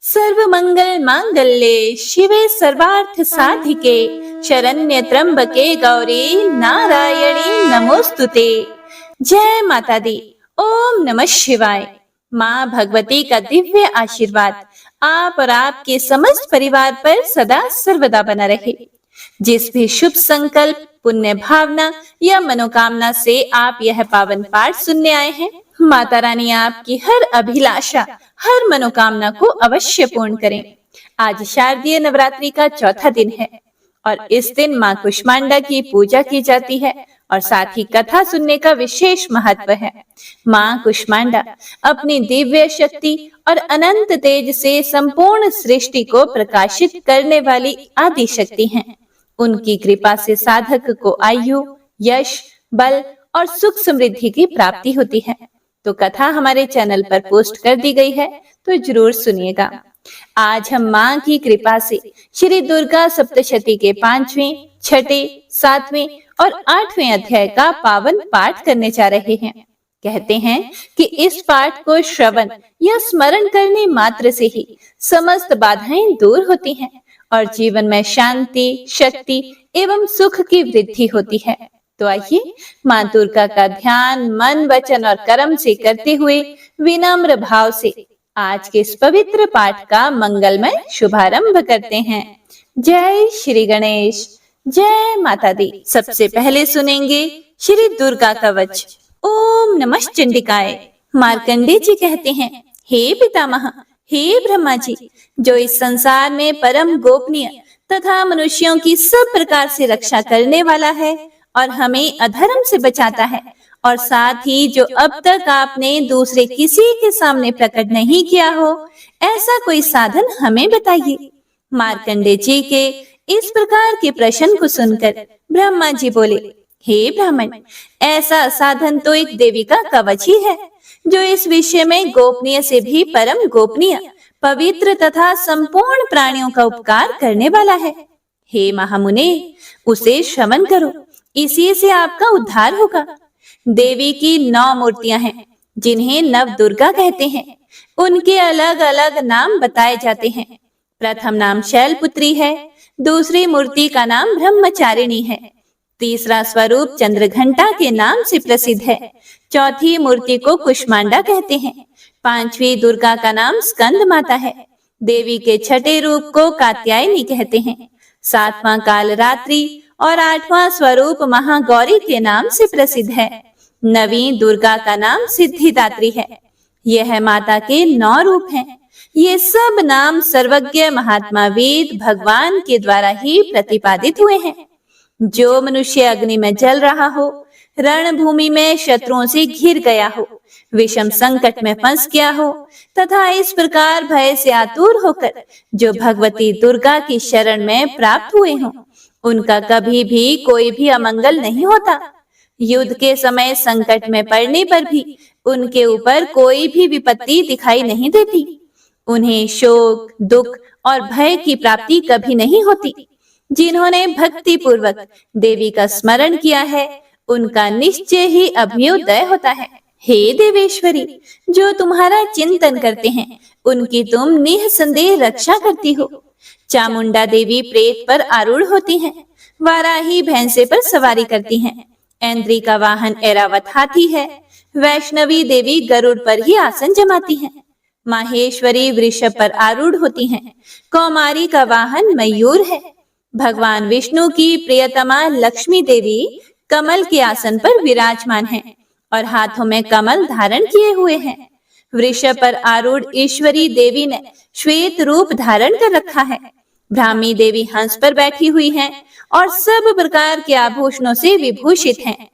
सर्व मंगल मांगल्ये शिवे सर्वार्थ साधिके शरण्य त्र्यंबके गौरी नारायणी नमोस्तुते। जय माता दी। ओम नमः शिवाय। माँ भगवती का दिव्य आशीर्वाद आप और आपके समस्त परिवार पर सदा सर्वदा बना रहे। जिस भी शुभ संकल्प, पुण्य भावना या मनोकामना से आप यह पावन पाठ सुनने आए हैं, माता रानी आपकी हर अभिलाषा, हर मनोकामना को अवश्य पूर्ण करें। आज शारदीय नवरात्रि का चौथा दिन है और इस दिन माँ कुष्मांडा की पूजा की जाती है और साथ ही कथा सुनने का विशेष महत्व है। माँ कुष्मांडा अपनी दिव्य शक्ति और अनंत तेज से संपूर्ण सृष्टि को प्रकाशित करने वाली आदि शक्ति हैं। उनकी कृपा से साधक को आयु, यश, बल और सुख समृद्धि की प्राप्ति होती है। तो कथा हमारे चैनल पर पोस्ट कर दी गई है, तो जरूर सुनिएगा। आज हम माँ की कृपा से श्री दुर्गा सप्तशती के 5वें, 6ठे, 7वें और 8वें अध्याय का पावन पाठ करने जा रहे हैं। कहते हैं कि इस पाठ को श्रवण या स्मरण करने मात्र से ही समस्त बाधाएं दूर होती हैं और जीवन में शांति, शक्ति एवं सुख की वृद्धि होती है। तो आइए माँ दुर्गा का ध्यान मन, वचन और कर्म से करते हुए विनम्र भाव से आज के इस पवित्र पाठ का मंगलमय शुभारंभ करते हैं। जय श्री गणेश, जय माता दी। सबसे पहले सुनेंगे श्री दुर्गा कवच। ओम नमः चंडिकाय। मार्कंडे जी कहते हैं, हे पितामह, हे ब्रह्मा जी, जो इस संसार में परम गोपनीय तथा मनुष्यों की सब प्रकार से रक्षा करने वाला है और हमें अधर्म से बचाता है, और साथ ही जो अब तक आपने दूसरे किसी के सामने प्रकट नहीं किया हो, ऐसा कोई साधन हमें बताइए। मार्कंडे जी के इस प्रकार के प्रश्न को सुनकर ब्रह्मा जी बोले, हे ब्राह्मण, ऐसा साधन तो एक देवी का कवच ही है, जो इस विषय में गोपनीय से भी परम गोपनीय, पवित्र तथा संपूर्ण प्राणियों का उपकार करने वाला है। हे महामुने, उसे श्रवण करो, इसी से आपका उद्धार होगा। देवी की 9 मूर्तियां हैं, जिन्हें नव दुर्गा कहते हैं। उनके अलग अलग नाम बताए जाते हैं। प्रथम नाम शैलपुत्री है, दूसरी मूर्ति का नाम ब्रह्मचारिणी है, तीसरा स्वरूप चंद्रघंटा के नाम से प्रसिद्ध है, चौथी मूर्ति को कुष्मांडा कहते हैं, 5वीं दुर्गा का नाम स्कंद माता है, देवी के 6ठे रूप को कात्यायनी कहते हैं, 7वां कालरात्रि और 8वां स्वरूप महागौरी के नाम से प्रसिद्ध है, 9वीं दुर्गा का नाम सिद्धिदात्री है। यह माता के 9 रूप हैं। ये सब नाम सर्वज्ञ महात्मा वेद भगवान के द्वारा ही प्रतिपादित हुए हैं। जो मनुष्य अग्नि में जल रहा हो, रणभूमि में शत्रुओं से घिर गया हो, विषम संकट में फंस गया हो तथा इस प्रकार भय से आतुर होकर जो भगवती दुर्गा की शरण में प्राप्त हुए हों, उनका कभी भी कोई भी अमंगल नहीं होता। युद्ध के समय संकट में पड़ने पर भी उनके ऊपर कोई भी विपत्ति दिखाई नहीं देती। उन्हें शोक, दुख और भय की प्राप्ति कभी नहीं होती। जिन्होंने भक्ति पूर्वक देवी का स्मरण किया है, उनका निश्चय ही अभ्युदय होता है। हे देवेश्वरी, जो तुम्हारा चिंतन करते हैं, उनकी तुम निःसंदेह रक्षा करती हो। चामुंडा देवी प्रेत पर आरूढ़ होती हैं, वाराही भैंसे पर सवारी करती हैं, ऐन्द्री का वाहन ऐरावत हाथी है, वैष्णवी देवी गरुड़ पर ही आसन जमाती हैं, माहेश्वरी वृषभ पर आरूढ़ होती हैं, कौमारी का वाहन मयूर है, भगवान विष्णु की प्रियतमा लक्ष्मी देवी कमल के आसन पर विराजमान है और हाथों में कमल धारण किए हुए हैं। वृषभ पर आरूढ़ ईश्वरी देवी ने श्वेत रूप धारण कर रखा है। ब्राह्मी देवी हंस पर बैठी हुई हैं और सब प्रकार के आभूषणों से विभूषित हैं।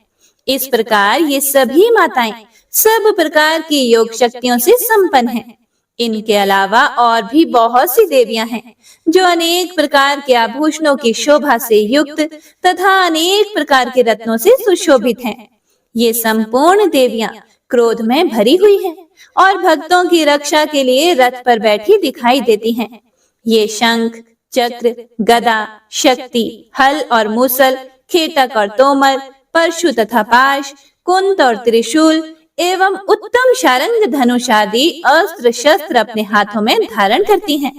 इस प्रकार ये सभी माताएं सब प्रकार की योग शक्तियों से संपन्न हैं। इनके अलावा और भी बहुत सी देवियां हैं, जो अनेक प्रकार के आभूषणों की शोभा से युक्त तथा अनेक प्रकार के रत्नों से सुशोभित हैं। ये संपूर्ण देवियां क्रोध में भरी हुई हैं और भक्तों की रक्षा के लिए रथ पर बैठी दिखाई देती हैं। ये शंख, चक्र, गदा, शक्ति, हल और मूसल, खेटक और तोमर, परशु तथा पाश, कुंत और त्रिशूल एवं उत्तम शारंग धनुष आदि अस्त्र शस्त्र अपने हाथों में धारण करती हैं।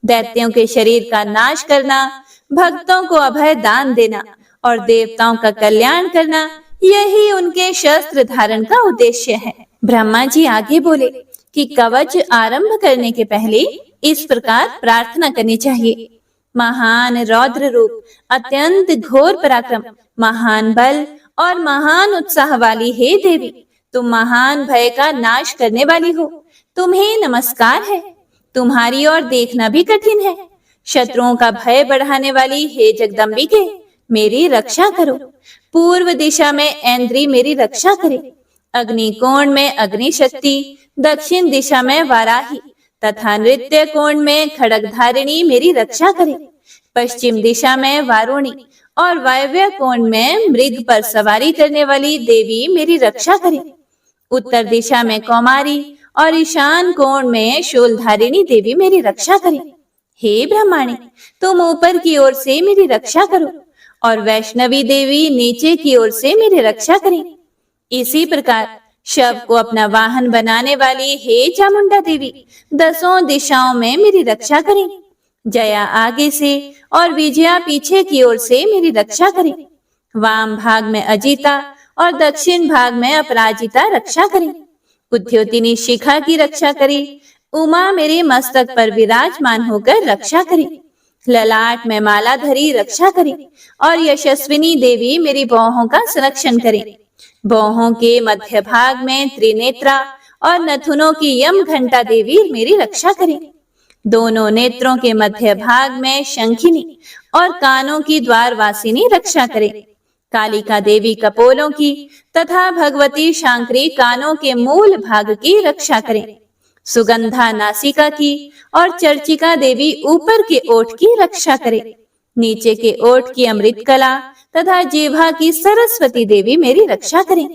दैत्यों के शरीर का नाश करना, भक्तों को अभय दान देना और देवताओं का कल्याण करना, यही उनके शस्त्र धारण का उद्देश्य है। ब्रह्मा जी आगे बोले कि कवच आरंभ करने के पहले इस प्रकार प्रार्थना करनी चाहिए। महान रौद्र रूप, अत्यंत घोर पराक्रम, महान बल और महान उत्साह वाली हे देवी, तुम महान भय का नाश करने वाली हो। तुम्हें नमस्कार है। तुम्हारी ओर देखना भी कठिन है। शत्रुओं का भय बढ़ाने वाली हे जगदम्बिके, मेरी रक्षा करो। पूर्व दिशा में ऐन्द्री मेरी रक्षा करे। अग्नि कोण में अग्नि शक्ति, दक्षिण दिशा में वाराही तथा नृत्य कोण में खड्गधारिणी मेरी रक्षा करे। पश्चिम दिशा में वारुणी और वायव्य कोण में मृग पर सवारी करने वाली देवी मेरी रक्षा करे। उत्तर दिशा में कौमारी और ईशान कोण में शूलधारिणी देवी मेरी रक्षा करे। हे ब्रह्माणी, तुम ऊपर की ओर से मेरी रक्षा करो और वैष्णवी देवी नीचे की ओर से मेरी रक्षा करें। इसी प्रकार शव को अपना वाहन बनाने वाली हे चामुंडा देवी, दसों दिशाओं में मेरी रक्षा करें। जया आगे से और विजया पीछे की ओर से मेरी रक्षा करें। वाम भाग में अजिता और दक्षिण भाग में अपराजिता रक्षा करें। उद्योतिनी शिखा की रक्षा करे। उमा मेरे मस्तक पर विराजमान होकर रक्षा करे। ललाट में माला धरी रक्षा करे और यशस्विनी देवी मेरी बाहों का संरक्षण करे। बाहों के मध्य भाग में त्रिनेत्रा और नथुनों की यम घंटा देवी मेरी रक्षा करे। दोनों नेत्रों के मध्य भाग में शंखिनी और कानों की द्वारवासिनी रक्षा करे। कालिका देवी कपोलों की तथा भगवती शांकरी कानों के मूल भाग की रक्षा करें। सुगंधा नासिका की और चर्चिका देवी ऊपर के ओठ की रक्षा करे। नीचे के ओठ की अमृत कला तथा जीभा की सरस्वती देवी मेरी रक्षा करें।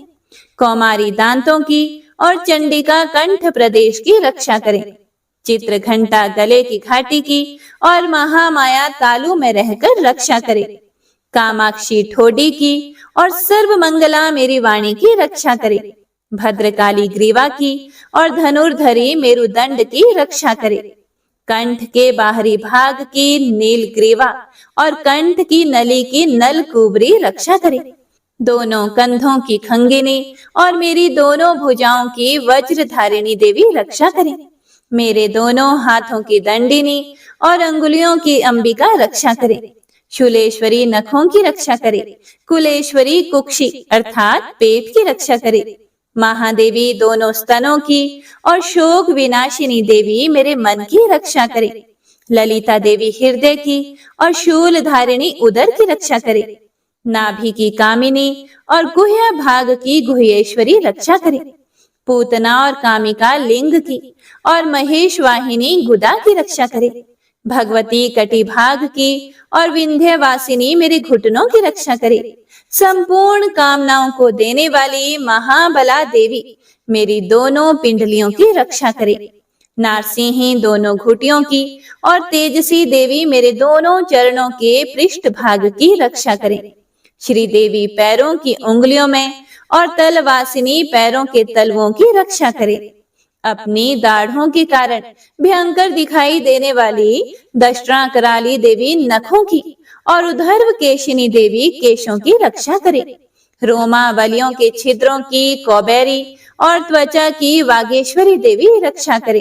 कौमारी दांतों की और चंडिका कंठ प्रदेश की रक्षा करें। चित्र घंटा गले की घाटी की और महामाया तालू में रहकर रक्षा करे। कामाक्षी ठोडी की और सर्व मंगला मेरी वाणी की रक्षा करे। भद्रकाली ग्रीवा की और धनुर्धरी मेरुदंड की रक्षा करे। कंठ के बाहरी भाग की नील ग्रीवा और कंठ की नली की नल कुबरी रक्षा करे। दोनों कंधों की खंगिनी और मेरी दोनों भुजाओं की वज्रधारिणी देवी रक्षा करे। मेरे दोनों हाथों की दंडिनी और अंगुलियों की अंबिका रक्षा करे। शूलेश्वरी नखों की रक्षा करे। कुलेश्वरी कुक्षी अर्थात पेट की रक्षा करे। महादेवी दोनों स्तनों की और शोक विनाशिनी देवी मेरे मन की रक्षा करे। ललिता देवी हृदय की और शूल धारिणी उदर की रक्षा करे। नाभि की कामिनी और गुह्य भाग की गुह्येश्वरी रक्षा करे। पूतना और कामिका लिंग की और महेश वाहिनी गुदा की रक्षा करे। भगवती कटी भाग की और विंध्यवासिनी मेरे घुटनों की रक्षा करे। संपूर्ण कामनाओं को देने वाली महाबला देवी मेरी दोनों पिंडलियों की रक्षा करे। नारसिंही दोनों घुटियों की और तेजसी देवी मेरे दोनों चरणों के पृष्ठ भाग की रक्षा करे। श्री देवी पैरों की उंगलियों में और तलवासिनी पैरों के तलवों की रक्षा करे। अपनी दाढ़ों के कारण भयंकर दिखाई देने वाली दष्ट्रा कराली देवी नखों की और उधर्व केशिनी देवी केशों की रक्षा करे। रोमावलियों के छिद्रों की कौबेरी और त्वचा की वागेश्वरी देवी रक्षा करे।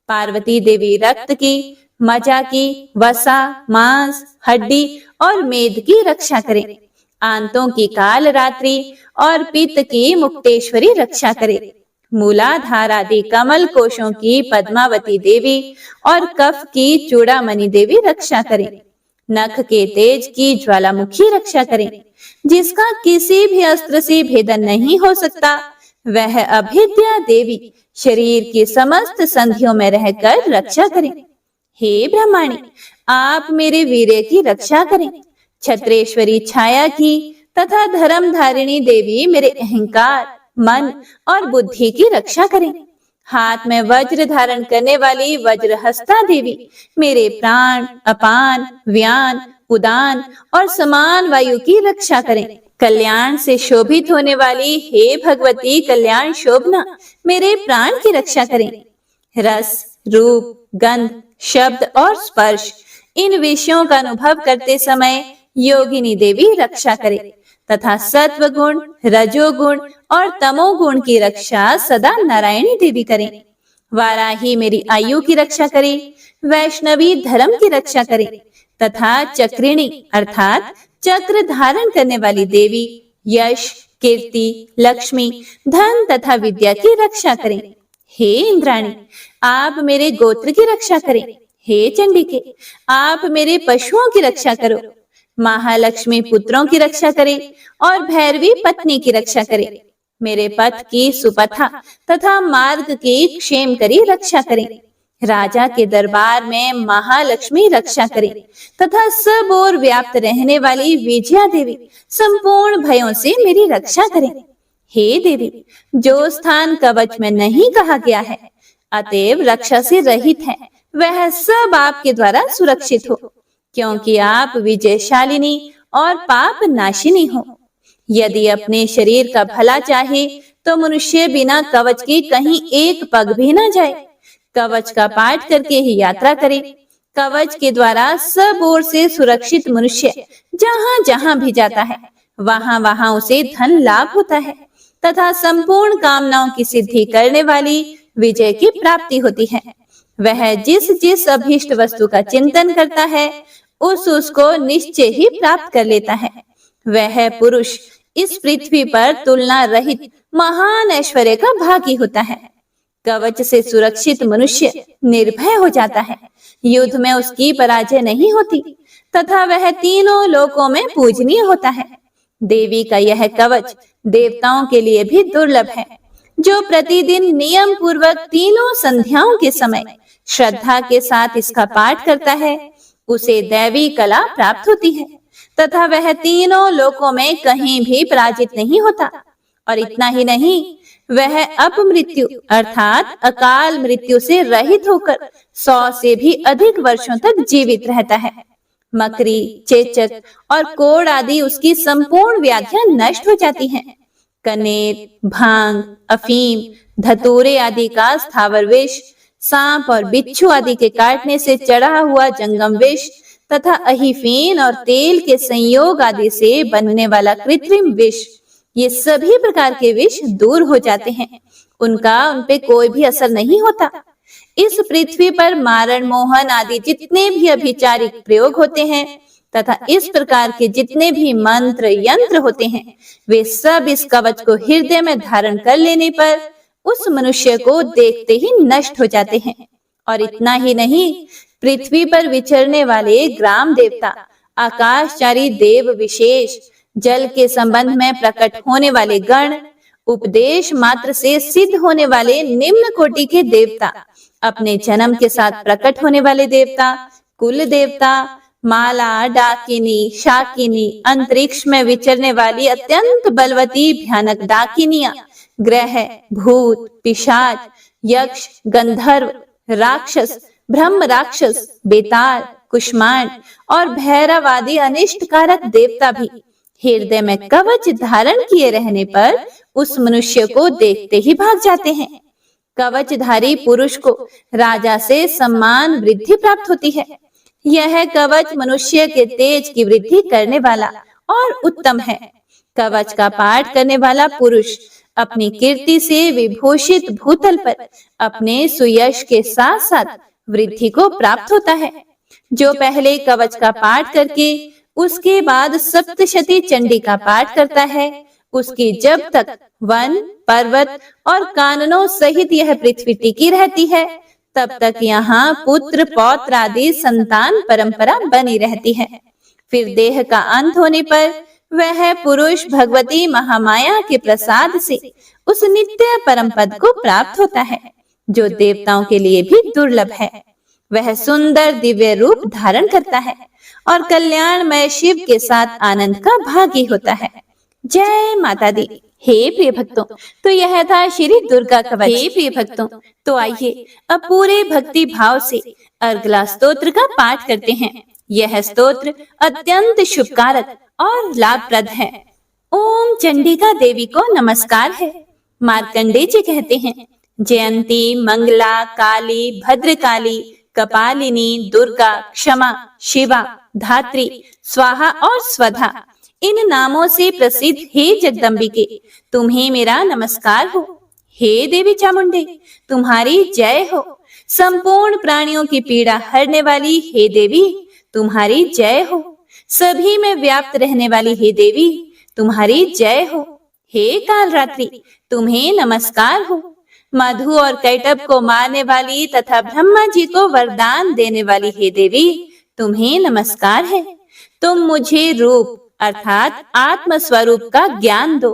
पार्वती देवी रक्त की, मज्जा की, वसा, मांस, हड्डी और मेद की रक्षा करे। आंतों की काल रात्रि और पित्त की मुक्तेश्वरी रक्षा करे। मूलाधार आदि कमल कोशों की पद्मावती देवी और कफ की चूड़ामणि देवी रक्षा करें। नख के तेज की ज्वालामुखी रक्षा करें। जिसका किसी भी अस्त्र से भेदन नहीं हो सकता, वह अभिद्या देवी शरीर की समस्त संधियों में रहकर रक्षा करें। हे ब्रह्माणी, आप मेरे वीर्य की रक्षा करें। छत्रेश्वरी छाया की तथा धर्मधारिणी देवी मेरे अहंकार, मन और बुद्धि की रक्षा करें। हाथ में वज्र धारण करने वाली वज्रहस्ता देवी मेरे प्राण, अपान, व्यान, उदान और समान वायु की रक्षा करें। कल्याण से शोभित होने वाली हे भगवती कल्याण शोभना मेरे प्राण की रक्षा करें। रस, रूप, गंध, शब्द और स्पर्श इन विषयों का अनुभव करते समय योगिनी देवी रक्षा करे तथा सत्व गुण, रजोगुण और तमोगुण की रक्षा सदा नारायणी देवी करें। वाराही मेरी आयु की रक्षा करे, वैष्णवी धर्म की रक्षा करे तथा चक्रिणी अर्थात चक्र धारण करने वाली देवी यश, कीर्ति, लक्ष्मी, धन तथा विद्या की रक्षा करें। हे इंद्राणी, आप मेरे गोत्र की रक्षा करें। हे चंडिके, आप मेरे पशुओं की रक्षा करो। महालक्ष्मी पुत्रों की रक्षा करे और भैरवी पत्नी की रक्षा करे। मेरे पथ की सुपथा तथा मार्ग की क्षेम करी रक्षा करें। राजा के दरबार में महालक्ष्मी रक्षा करें तथा सब ओर व्याप्त रहने वाली विजया देवी संपूर्ण भयों से मेरी रक्षा करें। हे देवी, जो स्थान कवच में नहीं कहा गया है अतएव रक्षा से रहित है, वह सब आपके द्वारा सुरक्षित हो, क्योंकि आप विजयशालिनी और पाप नाशिनी हो। यदि अपने शरीर का भला चाहे तो मनुष्य बिना कवच के कहीं एक पग भी न जाए। कवच का पाठ करके ही यात्रा करे। कवच के द्वारा सब ओर से सुरक्षित मनुष्य जहाँ जहाँ भी जाता है वहाँ वहाँ उसे धन लाभ होता है तथा संपूर्ण कामनाओं की सिद्धि करने वाली विजय की प्राप्ति होती है। वह जिस जिस अभीष्ट वस्तु का चिंतन करता है उसको निश्चय ही प्राप्त कर लेता है। वह पुरुष इस पृथ्वी पर तुलना रहित महान ऐश्वर्य का भागी होता है। कवच से सुरक्षित मनुष्य निर्भय हो जाता है, युद्ध में उसकी पराजय नहीं होती तथा वह तीनों लोकों में पूजनीय होता है। देवी का यह कवच देवताओं के लिए भी दुर्लभ है। जो प्रतिदिन नियम पूर्वक तीनों संध्याओं के समय श्रद्धा के साथ इसका पाठ करता है उसे दैवी कला प्राप्त होती है तथा वह तीनों लोकों में कहीं भी पराजित नहीं होता। और इतना ही नहीं, वह अपमृत्यु अर्थात अकाल मृत्यु से रहित होकर 100 से भी अधिक वर्षों तक जीवित रहता है। मकरी, चेचक और कोढ़ आदि उसकी संपूर्ण व्याधियां नष्ट हो जाती हैं। कनेर, भांग, अफीम, धतूरे आदि का स्थावर विष, सांप और बिच्छू आदि के काटने से चढ़ा हुआ जंगम विष तथा अहिफीन और तेल के संयोग आदि से बनने वाला कृत्रिम विष, ये सभी प्रकार के विष दूर हो जाते हैं। उनका उन पे कोई भी असर नहीं होता। इस पृथ्वी पर मारण, मोहन आदि जितने भी अभिचारिक प्रयोग होते हैं तथा इस प्रकार के जितने भी मंत्र यंत्र होते हैं वे सब इस कवच को हृदय में धारण कर लेने पर उस मनुष्य को देखते ही नष्ट हो जाते हैं। और इतना ही नहीं, पृथ्वी पर विचरने वाले ग्राम देवता, आकाशचारी देव विशेष, जल के संबंध में प्रकट होने वाले गण, उपदेश मात्र से सिद्ध होने वाले निम्न कोटि के देवता, अपने जन्म के साथ प्रकट होने वाले देवता, कुल देवता, माला, डाकिनी, शाकिनी, अंतरिक्ष में विचरने वाली अत्यंत बलवती भयानक डाकिनियां, ग्रह, भूत, पिशाच, यक्ष, गंधर्व, राक्षस, ब्रह्म राक्षस, बेताल, कुष्मांड और भैरव आदि अनिष्टकारक देवता भी हृदय में कवच धारण किए रहने पर उस मनुष्य को देखते ही भाग जाते हैं। कवचधारी पुरुष को राजा से सम्मान वृद्धि प्राप्त होती है। यह कवच मनुष्य के तेज की वृद्धि करने वाला और उत्तम है। कवच का पाठ करने वाला पुरुष अपनी कीर्ति से विभूषित भूतल पर अपने सुयश के साथ साथ वृद्धि को प्राप्त होता है। जो पहले कवच का पाठ करके उसके बाद सप्तशती चंडी का पाठ करता है, उसकी जब तक वन, पर्वत और काननों सहित यह पृथ्वी टिकी रहती है तब तक यहाँ पुत्र, पौत्र आदि संतान परंपरा बनी रहती है। फिर देह का अंत होने पर वह पुरुष भगवती महामाया के प्रसाद से उस नित्य परम पद को प्राप्त होता है जो देवताओं के लिए भी दुर्लभ है। वह सुंदर दिव्य रूप धारण करता है और कल्याणमय शिव के साथ आनंद का भागी होता है। जय माता दी। हे प्रिय भक्तों, तो यह था श्री दुर्गा कवच। हे प्रिय भक्तों, तो आइए अब पूरे भक्ति भाव से अर्गला स्तोत्र का पाठ करते हैं। यह स्तोत्र अत्यंत शुभकारक और लाभप्रद है। ओम चंडिका देवी को नमस्कार है। मार्कंडे जी कहते हैं, जयंती, मंगला, काली, भद्रकाली, कपालिनी, दुर्गा, क्षमा, शिवा, धात्री, स्वाहा और स्वधा, इन नामों से प्रसिद्ध हे जगदम्बिके, तुम्हें मेरा नमस्कार हो। हे देवी चामुंडे, तुम्हारी जय हो। संपूर्ण प्राणियों की पीड़ा हरने वाली हे देवी, तुम्हारी जय हो। सभी में व्याप्त रहने वाली हे देवी, तुम्हारी जय हो। हे काल रात्रि, तुम्हें नमस्कार हो। मधु और कैटब को मारने वाली तथा ब्रह्मा जी को वरदान देने वाली हे देवी, तुम्हें नमस्कार है। तुम मुझे रूप अर्थात आत्म स्वरूप का ज्ञान दो।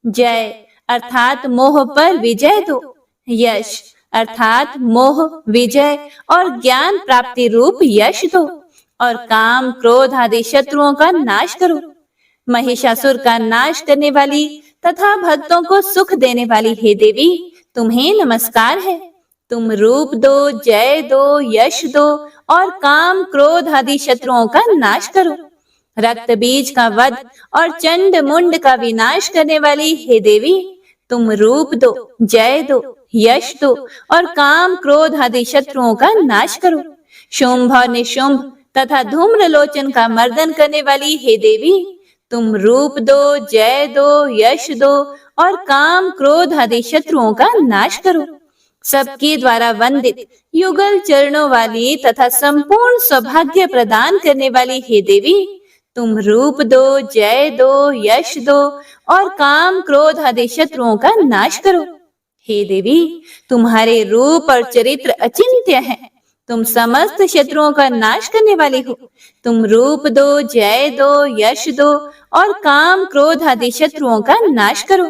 जय अर्थात मोह पर विजय दो। यश अर्थात मोह, विजय और ज्ञान प्राप्ति रूप यश दो। और काम, क्रोध आदि शत्रुओं का नाश करो। महिषासुर का नाश करने वाली तथा भक्तों को सुख देने वाली हे देवी, तुम्हें नमस्कार है। तुम रूप दो, जय दो, यश दो और काम, क्रोध आदि शत्रुओं का नाश करो। रक्त बीज का वध और चंड मुंड का विनाश करने वाली हे देवी, तुम रूप दो, जय दो, यश दो और काम, क्रोध आदि शत्रुओं का नाश करो। शुंभ और निशुंभ तथा धूम्रलोचन का मर्दन करने वाली हे देवी, तुम रूप दो, जय दो, यश दो और काम, क्रोध आदि शत्रुओं का नाश करो। सबके द्वारा वंदित युगल चरणों वाली तथा संपूर्ण सौभाग्य प्रदान करने वाली हे देवी, तुम रूप दो, जय दो, यश दो और काम, क्रोध आदि शत्रुओं का नाश करो। हे देवी, तुम्हारे रूप और चरित्र अचिंत्य है। तुम समस्त शत्रुओं का नाश करने वाली हो। तुम रूप दो, जय दो, यश दो और काम, क्रोध आदि शत्रुओं का नाश करो।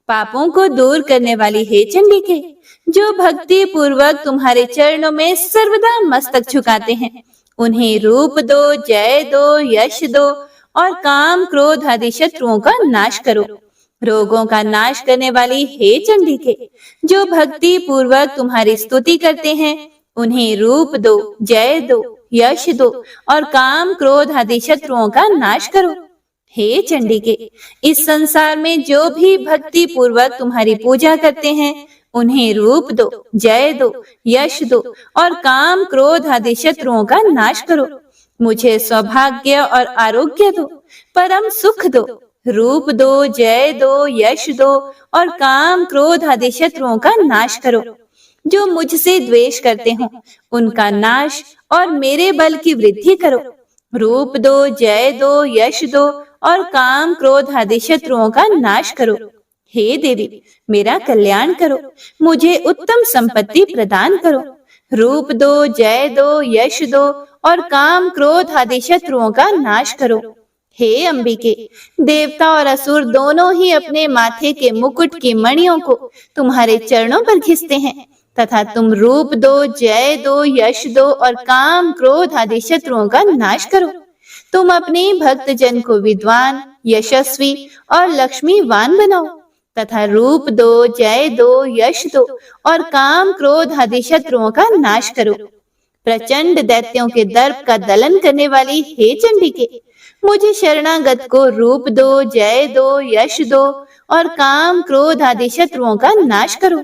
पापों को दूर करने वाली हे चंडिके, जो भक्ति पूर्वक तुम्हारे चरणों में सर्वदा मस्तक झुकाते हैं, उन्हें रूप दो, जय दो, यश दो और काम, क्रोध आदि शत्रुओं का नाश करो। रोगों का नाश करने वाली हे चंडिके, जो भक्ति पूर्वक तुम्हारी स्तुति करते हैं, उन्हें रूप दो, जय दो, यश दो और काम, क्रोध आदि शत्रुओं का नाश करो। हे चंडिके, इस संसार में जो भी भक्ति पूर्वक तुम्हारी पूजा करते हैं, उन्हें रूप दो, जय दो, यश दो और काम, क्रोध आदि शत्रुओं का नाश करो। मुझे सौभाग्य और आरोग्य दो, परम सुख दो। रूप दो, जय दो, यश दो और काम, क्रोध आदि शत्रुओं का नाश करो। जो मुझसे द्वेष करते हो, उनका नाश और मेरे बल की वृद्धि करो। रूप दो, जय दो, यश दो और काम, क्रोध आदि शत्रुओं का नाश करो। हे देवी, मेरा कल्याण करो। मुझे उत्तम संपत्ति प्रदान करो। रूप दो, जय दो, यश दो और काम, क्रोध आदि शत्रुओं का नाश करो। हे अंबिके, देवता और असुर दोनों ही अपने माथे के मुकुट की मणियों को तुम्हारे चरणों पर घिसते हैं तथा तुम रूप दो, जय दो, यश दो और काम, क्रोध आदि शत्रुओं का नाश करो। तुम अपने भक्त जन को विद्वान, यशस्वी और लक्ष्मीवान बनाओ तथा रूप दो, जय दो, यश दो और काम, क्रोध आदि शत्रुओं का नाश करो। प्रचंड दैत्यों के दर्प का दलन करने वाली हे चंडिके, मुझे शरणागत को रूप दो, जय दो, यश दो और काम, क्रोध आदि शत्रुओं का नाश करो।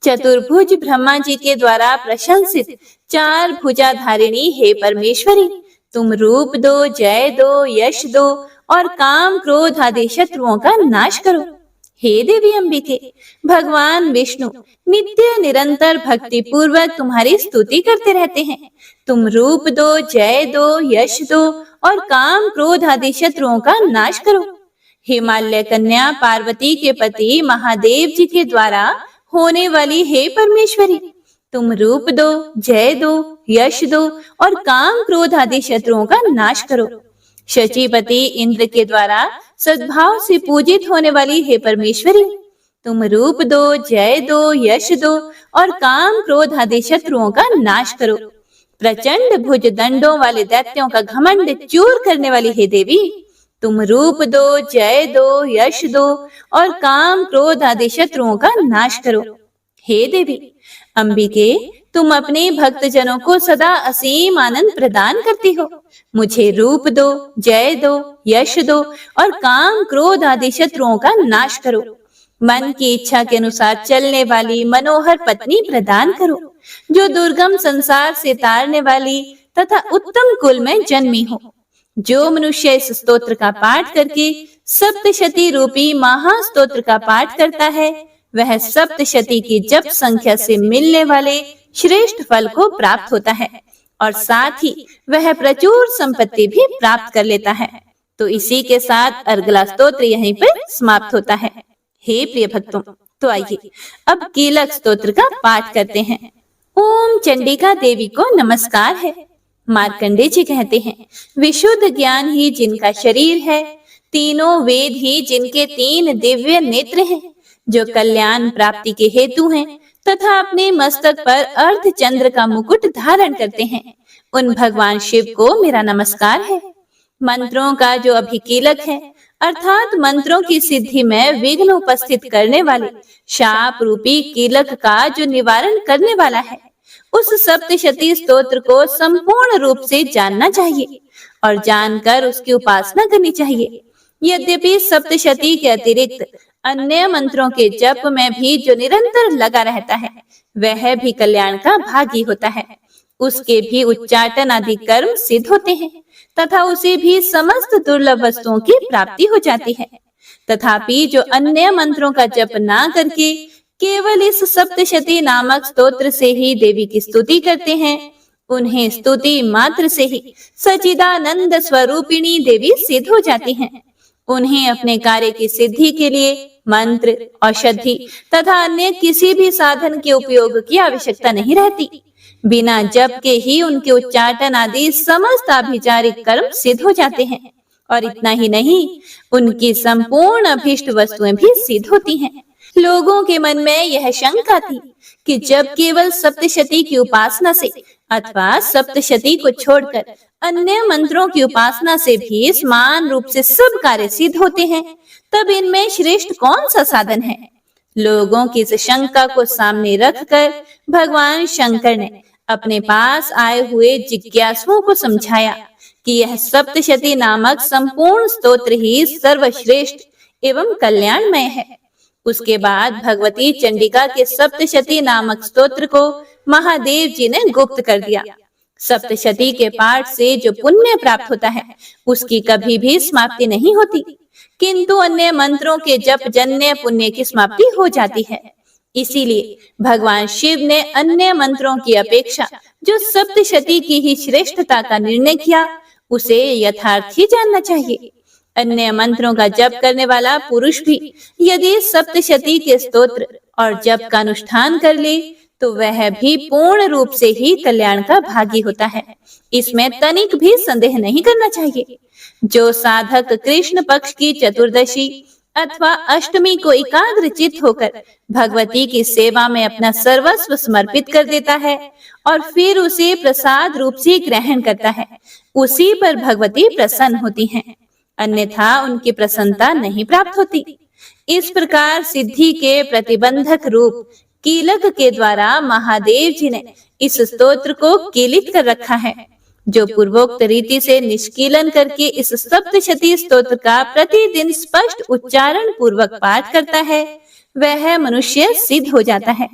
चतुर्भुज ब्रह्मा जी के द्वारा प्रशंसित चार भुजाधारिणी हे परमेश्वरी, तुम रूप दो, जय दो, यश दो और काम, क्रोध आदि शत्रुओं का नाश करो। हे देवी अंबिके, भगवान विष्णु नित्य निरंतर भक्ति पूर्वक तुम्हारी स्तुति करते रहते हैं। तुम रूप दो, जय दो, यश दो और काम, क्रोध आदि शत्रुओं का नाश करो। हिमालय कन्या पार्वती के पति महादेव जी के द्वारा होने वाली हे परमेश्वरी, तुम रूप दो, जय दो, यश दो और काम, क्रोध आदि शत्रुओं का नाश करो। शचीपति इंद्र के द्वारा सद्भाव से पूजित होने वाली हे परमेश्वरी, तुम रूप दो, जय दो, यश दो और काम, क्रोध आदि शत्रुओं का नाश करो। प्रचंड भुज दंडों वाले दैत्यों का घमंड चूर करने वाली हे देवी, तुम रूप दो, जय दो, यश दो और काम, क्रोध आदि शत्रुओं का नाश करो। हे देवी अंबिके, तुम अपने भक्तजनों को सदा असीम आनंद प्रदान करती हो। मुझे रूप दो, जय दो, यश दो और काम क्रोध आदि शत्रुओं का नाश करो। मन की इच्छा के अनुसार चलने वाली मनोहर पत्नी प्रदान करो, जो दुर्गम संसार से तारने वाली तथा उत्तम कुल में जन्मी हो। जो मनुष्य इस स्तोत्र का पाठ करके सप्तशती रूपी महास्तोत्र का पाठ करता है, वह सप्तशती की जप संख्या से मिलने वाले श्रेष्ठ फल को प्राप्त होता है और साथ ही वह प्रचुर संपत्ति भी प्राप्त कर लेता है। तो इसी के साथ अर्गला स्तोत्र यहीं पर समाप्त होता है। हे प्रिय भक्तों, तो आइए अब कीलक स्तोत्र का पाठ करते हैं। ओम चंडिका देवी को नमस्कार है। मार्कंडे जी कहते हैं, विशुद्ध ज्ञान ही जिनका शरीर है, तीनों वेद ही जिनके तीन दिव्य नेत्र हैं, जो कल्याण प्राप्ति के हेतु हैं तथा अपने मस्तक पर अर्ध चंद्र का मुकुट धारण करते हैं, उन भगवान शिव को मेरा नमस्कार है। मंत्रों का जो अभिकीलक है, अर्थात मंत्रों की सिद्धि में विघ्न उपस्थित करने वाले शाप रूपी कीलक का जो निवारण करने वाला है, उस सप्तशती स्तोत्र को संपूर्ण रूप से जानना चाहिए और जानकर उसकी उपासना करनी चाहिए। यद्यपि सप्तशती के अतिरिक्त अन्य मंत्रों के जप में भी जो निरंतर लगा रहता है, वह भी कल्याण का भागी होता है। उसके भी उच्चाटन आदि कर्म सिद्ध होते हैं तथा उसे भी समस्त दुर्लभ वस्तुओं की प्राप्ति हो जाती है। तथापि जो अन्य मंत्रों का जप ना करके केवल इस सप्तशती नामक स्तोत्र से ही देवी की स्तुति करते हैं, उन्हें स्तुति मात्र से ही सच्चिदानंद स्वरूपिणी देवी सिद्ध हो जाती हैं। उन्हें अपने कार्य की सिद्धि के लिए मंत्र, औषधि तथा अन्य किसी भी साधन के उपयोग की आवश्यकता नहीं रहती। बिना जप के ही उनके उच्चाटन आदि समस्त आभिचारिक कर्म सिद्ध हो जाते हैं और इतना ही नहीं, उनकी संपूर्ण अभीष्ट वस्तुएं भी सिद्ध होती हैं। लोगों के मन में यह शंका थी कि जब केवल सप्तशती की उपासना से अथवा सप्तशती को छोड़कर अन्य मंत्रों की उपासना से भी समान रूप से सब कार्य सिद्ध होते हैं, तब इनमें श्रेष्ठ कौन सा साधन है? लोगों की इस शंका को सामने रखकर भगवान शंकर ने अपने पास आए हुए जिज्ञासुओं को समझाया कि यह सप्तशती नामक संपूर्ण स्तोत्र ही सर्वश्रेष्ठ एवं कल्याणमय है। उसके बाद भगवती चंडिका के सप्तशती नामक स्तोत्र को महादेव जी ने गुप्त कर दिया। सप्तशती के पाठ से जो पुण्य प्राप्त होता है, उसकी कभी भी समाप्ति नहीं होती, किंतु अन्य मंत्रों के जप जन्य पुण्य की समाप्ति हो जाती है। इसीलिए भगवान शिव ने अन्य मंत्रों की अपेक्षा जो सप्तशती की ही श्रेष्ठता का निर्णय किया, उसे यथार्थ ही जानना चाहिए। अन्य मंत्रों का जप करने वाला पुरुष भी यदि सप्तशती के स्तोत्र और जप का अनुष्ठान कर ले, तो वह भी पूर्ण रूप से ही कल्याण का भागी होता है। इसमें तनिक भी संदेह नहीं करना चाहिए। जो साधक कृष्ण पक्ष की चतुर्दशी अथवा अष्टमी को एकाग्रचित होकर भगवती की सेवा में अपना सर्वस्व समर्पित कर देता है और फिर उसे प्रसाद रूप से ग्रहण करता है, उसी पर भगवती प्रसन्न होती हैं, अन्यथा उनकी प्रसन्नता नहीं प्राप्त होती। इस प्रकार सिद्धि के प्रतिबंधक रूप कीलक के द्वारा महादेव जी ने इस स्तोत्र को कीलित कर रखा है। जो पूर्वोक्त रीति से निष्कीलन करके इस सप्तशती स्तोत्र का प्रतिदिन स्पष्ट उच्चारण पूर्वक पाठ करता है, वह मनुष्य सिद्ध हो जाता है,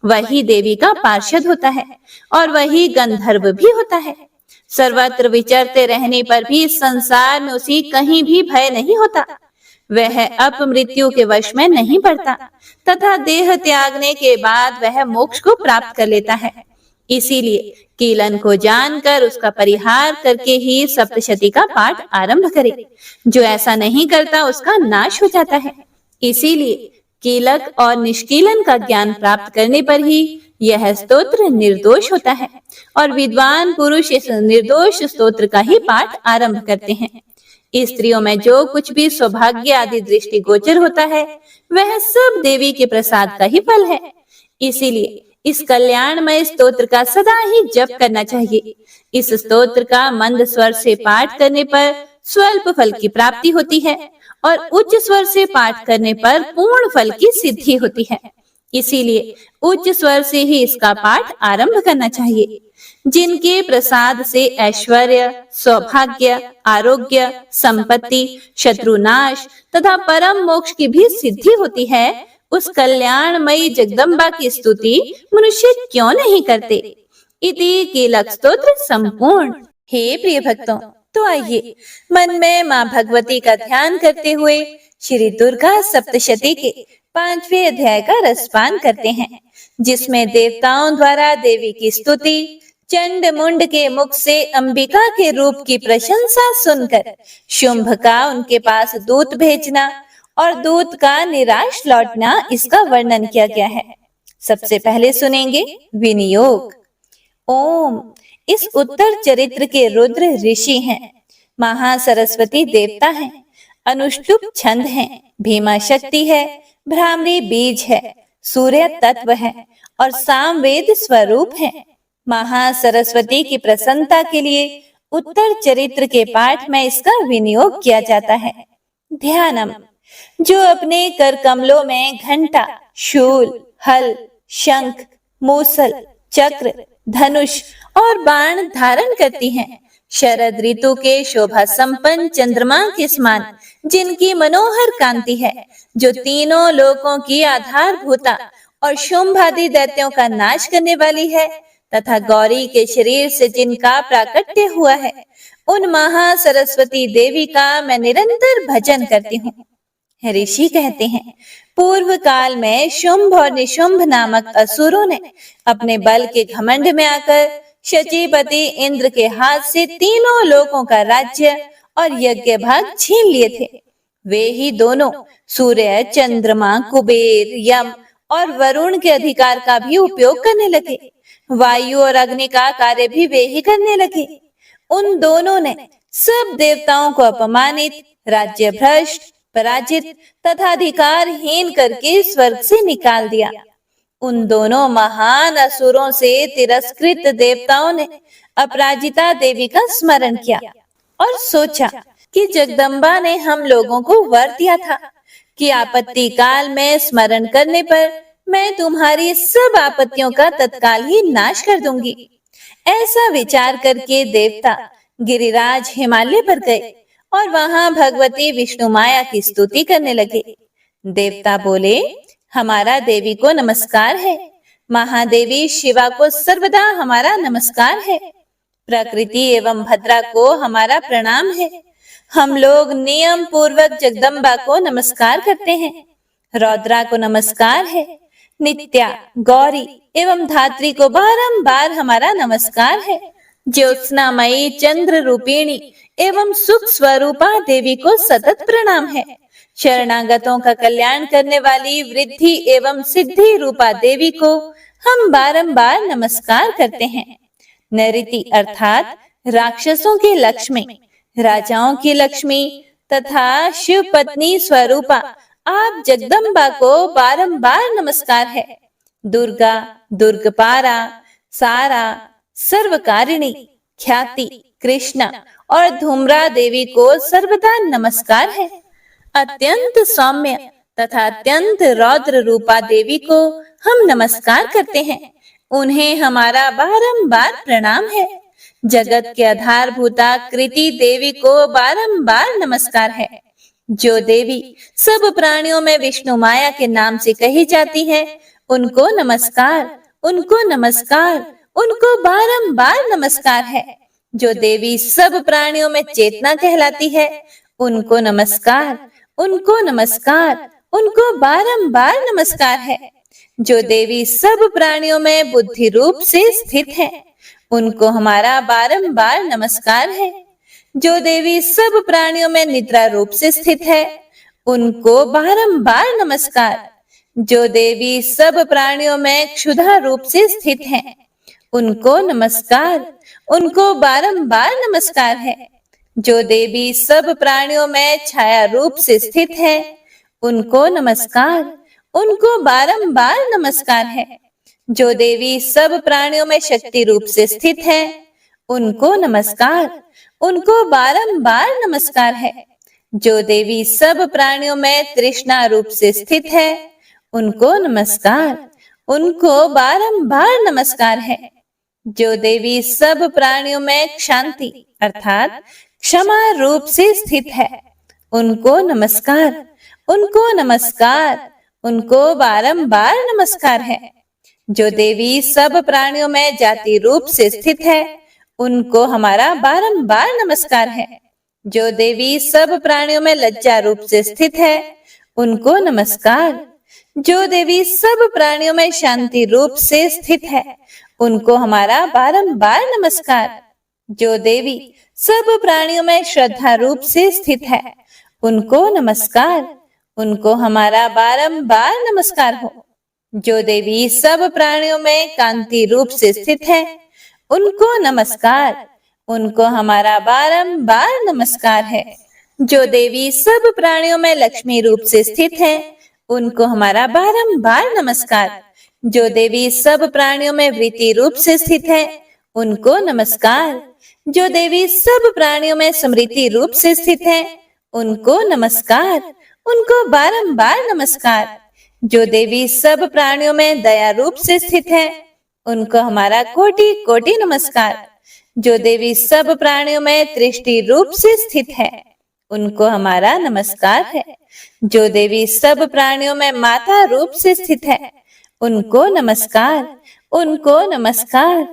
वही देवी का पार्षद होता है और वही गंधर्व भी होता है। सर्वत्र विचरते रहने पर भी संसार में उसी कहीं भी भय नहीं होता। वह अपमृत्यु के वश में नहीं पड़ता तथा देह त्यागने के बाद वह मोक्ष को प्राप्त कर लेता है। इसीलिए कीलन को जानकर उसका परिहार करके ही सप्तशती का पाठ आरंभ करे। जो ऐसा नहीं करता उसका नाश हो जाता है। इसीलिए कीलक और निष्कीलन का ज्ञान प्राप्त करने पर ही यह स्तोत्र निर्दोष होता है और विद्वान पुरुष इस निर्दोष स्तोत्र का ही पाठ आरंभ करते हैं। स्त्रियों में जो कुछ भी सौभाग्य आदि दृष्टि गोचर होता है, वह सब देवी के प्रसाद का ही फल है। इसीलिए इस कल्याणमय स्तोत्र का सदा ही जप करना चाहिए। इस स्तोत्र का मंद स्वर से पाठ करने पर स्वल्प फल की प्राप्ति होती है और उच्च स्वर से पाठ करने पर पूर्ण फल की सिद्धि होती है। इसीलिए उच्च स्वर से ही इसका पाठ आरंभ करना चाहिए। जिनके प्रसाद से ऐश्वर्य, सौभाग्य, आरोग्य, संपत्ति, शत्रुनाश तथा परम मोक्ष की भी सिद्धि होती है, उस कल्याणमयी जगदम्बा की स्तुति मनुष्य क्यों नहीं करते। इति कीलक स्तोत्र संपूर्ण। हे प्रिय भक्तों, तो आइए मन में माँ भगवती का ध्यान करते हुए श्री दुर्गा सप्तशती के 5वें अध्याय का रसपान करते हैं, जिसमें देवताओं द्वारा देवी की स्तुति, चंड मुंड के मुख से अंबिका के रूप की प्रशंसा सुनकर शुंभ का उनके पास दूत भेजना और दूत का निराश लौटना, इसका वर्णन किया गया है। सबसे पहले सुनेंगे विनियोग। ओम इस उत्तर चरित्र के रुद्र ऋषि हैं, महासरस्वती देवता हैं, अनुष्टुप छंद हैं, भीमा शक्ति है, भ्रामरी बीज है, सूर्य तत्व है और सामवेद स्वरूप है। महासरस्वती की प्रसन्नता के लिए उत्तर चरित्र के पाठ में इसका विनियोग किया जाता है। ध्यानम। जो अपने कर कमलों में घंटा, शूल, हल, शंख, मूसल, चक्र, धनुष और बाण धारण करती हैं, शरद ऋतु के शोभा संपन्न चंद्रमा के समान जिनकी मनोहर कांति है, जो तीनों लोकों की आधारभूता और शुंभ आदि दैत्यों का नाश करने वाली है, तथा गौरी के शरीर से जिनका प्राकट्य हुआ है, उन महासरस्वती देवी का मैं निरंतर भजन करती हूँ। ऋषि कहते हैं, पूर्व काल में शुंभ और निशुंभ नामक असुरों ने अपने बल के घमंड में आकर शचीपति इंद्र के हाथ से तीनों लोकों का राज्य और यज्ञ भाग छीन लिए थे। वे ही दोनों सूर्य, चंद्रमा, कुबेर, यम और वरुण के अधिकार का भी उपयोग करने लगे। वायु और अग्नि का कार्य भी वे ही करने लगे। उन दोनों ने सब देवताओं को अपमानित, राज्य भ्रष्ट, पराजित तथा अधिकारहीन करके स्वर्ग से निकाल दिया। उन दोनों महान असुरों से तिरस्कृत देवताओं ने अपराजिता देवी का स्मरण किया और सोचा कि जगदम्बा ने हम लोगों को वर दिया था कि आपत्ति काल में स्मरण करने पर मैं तुम्हारी सब आपत्तियों का तत्काल ही नाश कर दूंगी। ऐसा विचार करके देवता गिरिराज हिमालय पर गए और वहां भगवती विष्णु माया की स्तुति करने लगे। देवता बोले, हमारा देवी को नमस्कार है, महादेवी शिवा को सर्वदा हमारा नमस्कार है, प्रकृति एवं भद्रा को हमारा प्रणाम है। हम लोग नियम पूर्वक जगदम्बा को नमस्कार करते हैं, रौद्रा को नमस्कार है, नित्या, गौरी एवं धात्री को बारंबार हमारा नमस्कार है, ज्योत्सनामयी चंद्र रूपिणी एवं सुख स्वरूपा देवी को सतत प्रणाम है, शरणागतों का कल्याण करने वाली वृद्धि एवं सिद्धि रूपा देवी को हम बारंबार नमस्कार करते हैं। नृति अर्थात राक्षसों की लक्ष्मी, राजाओं की लक्ष्मी तथा शिव पत्नी स्वरूपा आप जगदम्बा को बारंबार नमस्कार है। दुर्गा, दुर्गपारा, सारा, सर्वकारिणी, ख्याति, कृष्णा और धूम्रा देवी को सर्वदा नमस्कार है। अत्यंत सौम्य तथा अत्यंत रौद्र रूपा देवी को हम नमस्कार करते हैं, उन्हें हमारा बारंबार प्रणाम है। जगत के आधारभूता कृति देवी को बारंबार नमस्कार है। जो देवी सब प्राणियों में विष्णु माया के नाम से कही जाती है, उनको नमस्कार, उनको नमस्कार, उनको बारंबार नमस्कार है। जो देवी सब प्राणियों में चेतना कहलाती है, उनको नमस्कार, उनको नमस्कार, उनको बारंबार नमस्कार है। जो देवी सब प्राणियों में बुद्धि रूप से स्थित है, उनको हमारा बारंबार नमस्कार है। जो देवी सब प्राणियों में निद्रा रूप से स्थित है, उनको बारंबार नमस्कार। जो देवी सब प्राणियों में क्षुधा रूप से स्थित है, उनको नमस्कार, उनको बारंबार नमस्कार है। जो देवी सब प्राणियों में छाया रूप से स्थित है, उनको नमस्कार, उनको बारंबार नमस्कार है। जो देवी सब प्राणियों में शक्ति रूप से स्थित है, उनको नमस्कार, उनको बारंबार नमस्कार है। जो देवी सब प्राणियों में तृष्णा रूप से स्थित है, उनको नमस्कार, उनको बारंबार नमस्कार है। जो देवी सब प्राणियों में शांति अर्थात क्षमा रूप से स्थित है, उनको नमस्कार, उनको नमस्कार, उनको बारंबार नमस्कार है। जो देवी सब प्राणियों में जाति रूप से स्थित है, उनको हमारा बारंबार नमस्कार है। जो देवी सब प्राणियों में लज्जा रूप से स्थित है, उनको नमस्कार। जो देवी सब प्राणियों में शांति रूप से स्थित है, उनको हमारा बारंबार नमस्कार। जो देवी सब प्राणियों में श्रद्धा रूप से स्थित है, उनको नमस्कार, उनको हमारा बारंबार नमस्कार हो। जो देवी सब प्राणियों में कांति रूप से स्थित है, उनको नमस्कार, उनको हमारा बारंबार नमस्कार है। जो देवी सब प्राणियों में लक्ष्मी रूप से स्थित है, उनको हमारा बारंबार नमस्कार। जो देवी सब प्राणियों में वृत्ति रूप से स्थित है, उनको नमस्कार। जो देवी सब प्राणियों में स्मृति रूप से स्थित है, उनको नमस्कार, उनको बारंबार नमस्कार। जो देवी सब प्राणियों में दया रूप से स्थित है, उनको हमारा कोटि कोटि नमस्कार। जो देवी सब प्राणियों में दृष्टि रूप से स्थित है, उनको हमारा नमस्कार है। जो देवी सब प्राणियों में माता रूप से स्थित है, उनको नमस्कार, उनको नमस्कार,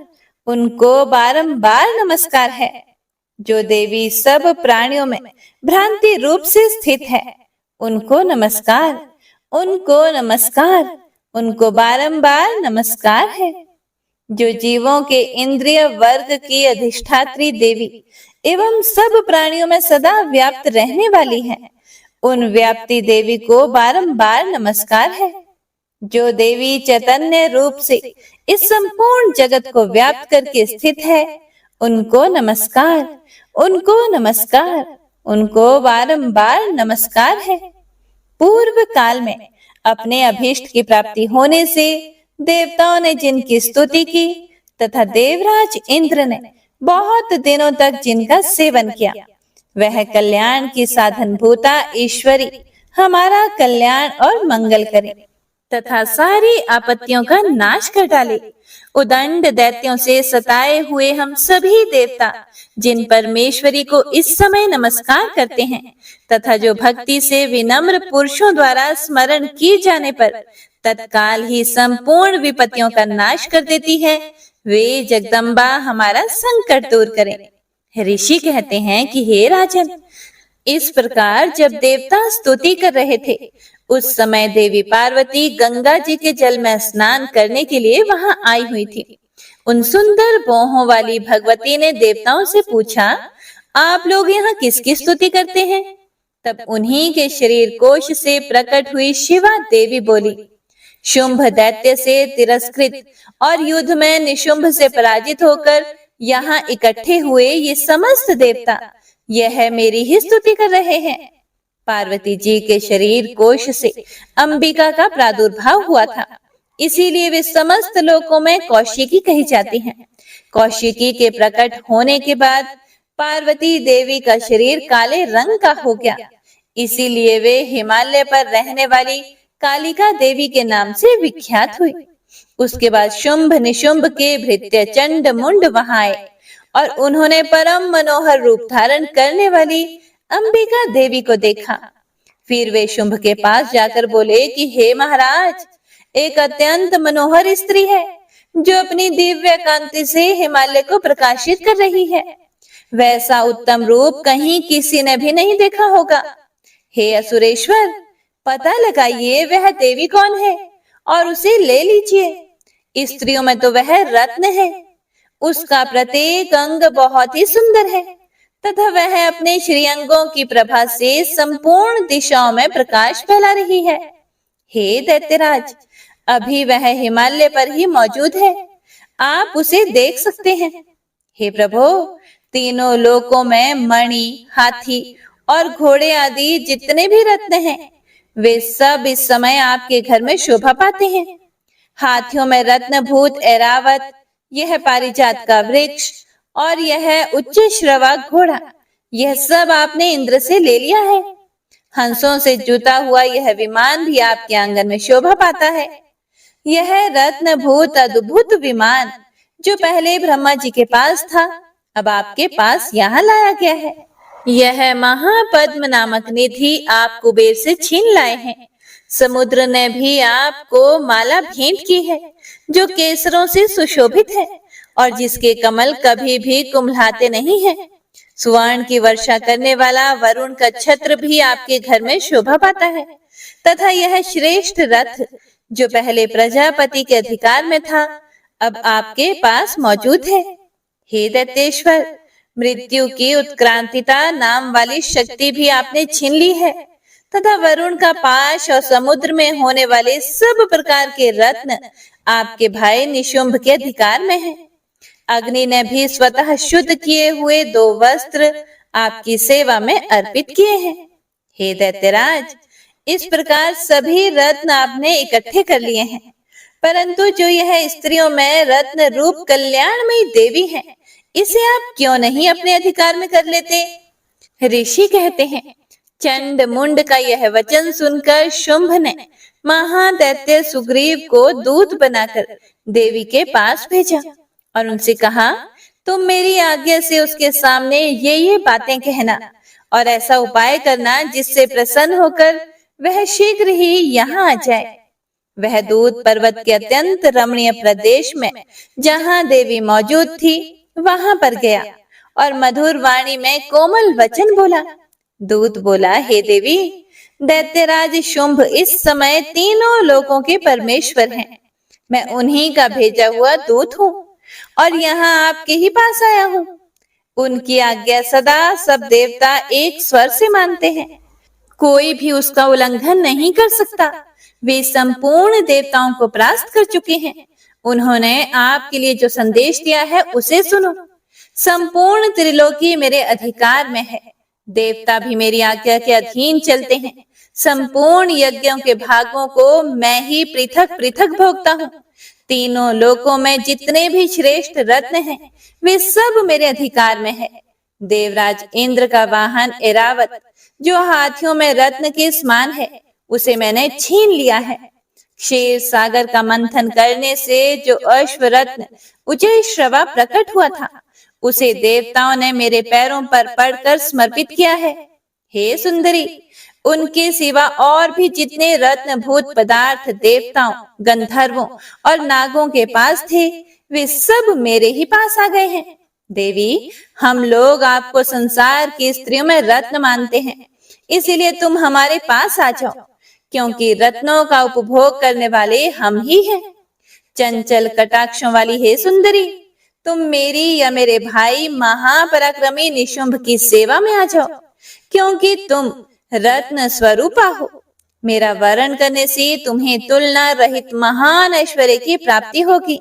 उनको बारंबार नमस्कार है। जो देवी सब प्राणियों में भ्रांति रूप से स्थित है, उनको नमस्कार, उनको नमस्कार, उनको बारंबार नमस्कार है। जो जीवों के इंद्रिय वर्ग की अधिष्ठात्री देवी एवं सब प्राणियों में सदा व्याप्त रहने वाली है, उन व्याप्ति देवी को बारंबार नमस्कार है। जो देवी चैतन्य रूप से इस संपूर्ण जगत को व्याप्त करके स्थित है, उनको नमस्कार, उनको नमस्कार, उनको बारंबार नमस्कार है। पूर्व काल में अपने अभीष्ट की प्राप्ति होने से देवताओं ने जिनकी स्तुति की तथा देवराज इंद्र ने बहुत दिनों तक जिनका सेवन किया, वह कल्याण की साधन भूता ईश्वरी हमारा कल्याण और मंगल करे तथा सारी आपत्तियों का नाश कर डाले। उदंड दैत्यों से सताए हुए हम सभी देवता जिन परमेश्वरी को इस समय नमस्कार करते हैं तथा जो भक्ति से विनम्र पुरुषों द्वारा स्मरण किए जाने पर तत्काल ही संपूर्ण विपत्तियों का नाश कर देती है, वे जगदम्बा हमारा संकट दूर करें। ऋषि कहते हैं कि हे राजन, इस प्रकार जब देवता स्तुति कर रहे थे, उस समय देवी पार्वती गंगा जी के जल में स्नान करने के लिए वहां आई हुई थी। उन सुंदर बोहों वाली भगवती ने देवताओं से पूछा, आप लोग यहाँ किसकी स्तुति करते हैं? तब उन्हीं के शरीर कोश से प्रकट हुई शिवा देवी बोली, शुंभ दैत्य से तिरस्कृत और युद्ध में निशुंभ से पराजित होकर यहाँ इकट्ठे हुए ये समस्त देवता यह मेरी ही स्तुति कर रहे हैं। पार्वती जी के शरीर कोश से अंबिका का प्रादुर्भाव हुआ था, इसीलिए वे समस्त लोकों में कौशिकी कही जाती हैं। कौशिकी के प्रकट होने के बाद पार्वती देवी का शरीर काले रंग का हो गया, इसीलिए वे हिमालय पर रहने वाली कालिका देवी के नाम से विख्यात हुई। उसके बाद शुंभ निशुंभ के भृत्य चंड मुंड वहां आए और उन्होंने परम मनोहर रूप धारण करने वाली अंबिका देवी को देखा। फिर वे शुंभ के पास जाकर बोले कि हे महाराज, एक अत्यंत मनोहर स्त्री है जो अपनी दिव्य कांति से हिमालय को प्रकाशित कर रही है। वैसा उत्तम रूप कहीं किसी ने भी नहीं देखा होगा। हे असुरेश्वर, पता लगाइए वह देवी कौन है और उसे ले लीजिए। स्त्रियों में तो वह रत्न है, उसका प्रत्येक अंग बहुत ही सुंदर है तथा वह अपने श्रीअंगों की प्रभा से संपूर्ण दिशाओं में प्रकाश फैला रही है। हे दैत्यराज, अभी वह हिमालय पर ही मौजूद है, आप उसे देख सकते हैं। हे प्रभु, तीनों लोकों में मणि, हाथी और घोड़े आदि जितने भी रत्न हैं, वे सब इस समय आपके घर में शोभा पाते हैं। हाथियों में रत्नभूत ऐरावत, यह पारिजात का वृक्ष और यह उच्च श्रवा घोड़ा, यह सब आपने इंद्र से ले लिया है। हंसों से जुता हुआ यह विमान भी आपके आंगन में शोभा पाता है। यह रत्नभूत अद्भुत विमान जो पहले ब्रह्मा जी के पास था, अब आपके पास यहाँ लाया गया है। यह महापद्म नामक निधि आप कुबेर से छीन लाए हैं। समुद्र ने भी आपको माला भेंट की है, जो केसरों से सुशोभित है और जिसके कमल कभी भी कुम्हलाते नहीं हैं। स्वर्ण की वर्षा करने वाला वरुण का छत्र भी आपके घर में शोभा पाता है, तथा यह श्रेष्ठ रथ जो पहले प्रजापति के अधिकार में था, अब आपके पास मौजूद है। हे दैत्येश्वर, मृत्यु की उत्क्रांतिता नाम वाली शक्ति भी आपने छीन ली है, तथा वरुण का पाश और समुद्र में होने वाले सब प्रकार के रत्न आपके भाई निशुंभ के अधिकार में है। अग्नि ने भी स्वतः शुद्ध किए हुए 2 वस्त्र आपकी सेवा में अर्पित किए हैं। हे दैत्यराज, इस प्रकार सभी रत्न आपने इकट्ठे कर लिए हैं, परंतु जो यह स्त्रियों में रत्न रूप कल्याणमयी देवी है, इसे आप क्यों नहीं अपने अधिकार में कर लेते? ऋषि कहते हैं, चंड मुंड का यह वचन सुनकर शुंभ ने महादैत्य सुग्रीव को दूत बनाकर देवी के पास भेजा और उनसे कहा, तुम मेरी आज्ञा से उसके सामने ये बातें कहना और ऐसा उपाय करना जिससे प्रसन्न होकर वह शीघ्र ही यहाँ आ जाए। वह दूत पर्वत के अत्यंत रमणीय प्रदेश में जहाँ देवी मौजूद थी वहां पर गया और मधुर वाणी में कोमल वचन बोला। दूत बोला, हे देवी, दैत्यराज शुंभ इस समय तीनों लोकों के परमेश्वर हैं। मैं उन्हीं का भेजा हुआ दूत हूँ और यहाँ आपके ही पास आया हूँ। उनकी आज्ञा सदा सब देवता एक स्वर से मानते हैं, कोई भी उसका उल्लंघन नहीं कर सकता। वे संपूर्ण देवताओं को परास्त कर चुके हैं। उन्होंने आपके लिए जो संदेश दिया है उसे सुनो। संपूर्ण त्रिलोकी मेरे अधिकार में है, देवता भी मेरी आज्ञा के अधीन चलते हैं। संपूर्ण यज्ञों के भागों को मैं ही पृथक पृथक भोगता हूँ। तीनों लोकों में जितने भी श्रेष्ठ रत्न हैं, वे सब मेरे अधिकार में है। देवराज इंद्र का वाहन ऐरावत, जो हाथियों में रत्न के समान है, उसे मैंने छीन लिया है। क्षीर सागर का मंथन करने से जो अश्व रत्न उजय श्रवा प्रकट हुआ था, उसे देवताओं ने मेरे पैरों पर पड़कर समर्पित किया है। हे सुंदरी, उनके सिवा और भी जितने रत्न भूत पदार्थ देवताओं, गंधर्वों और नागों के पास थे, वे सब मेरे ही पास आ गए हैं। देवी, हम लोग आपको संसार की स्त्रियों में रत्न मानते हैं, इसीलिए तुम हमारे पास आ जाओ, क्योंकि रत्नों का उपभोग करने वाले हम ही हैं। चंचल कटाक्षों वाली हे सुंदरी, तुम मेरी या मेरे भाई महापराक्रमी निशुंभ की सेवा में आ जाओ, क्योंकि तुम रत्न स्वरूपा हो। मेरा वरण करने से तुम्हें तुलना रहित महान ऐश्वर्य की प्राप्ति होगी।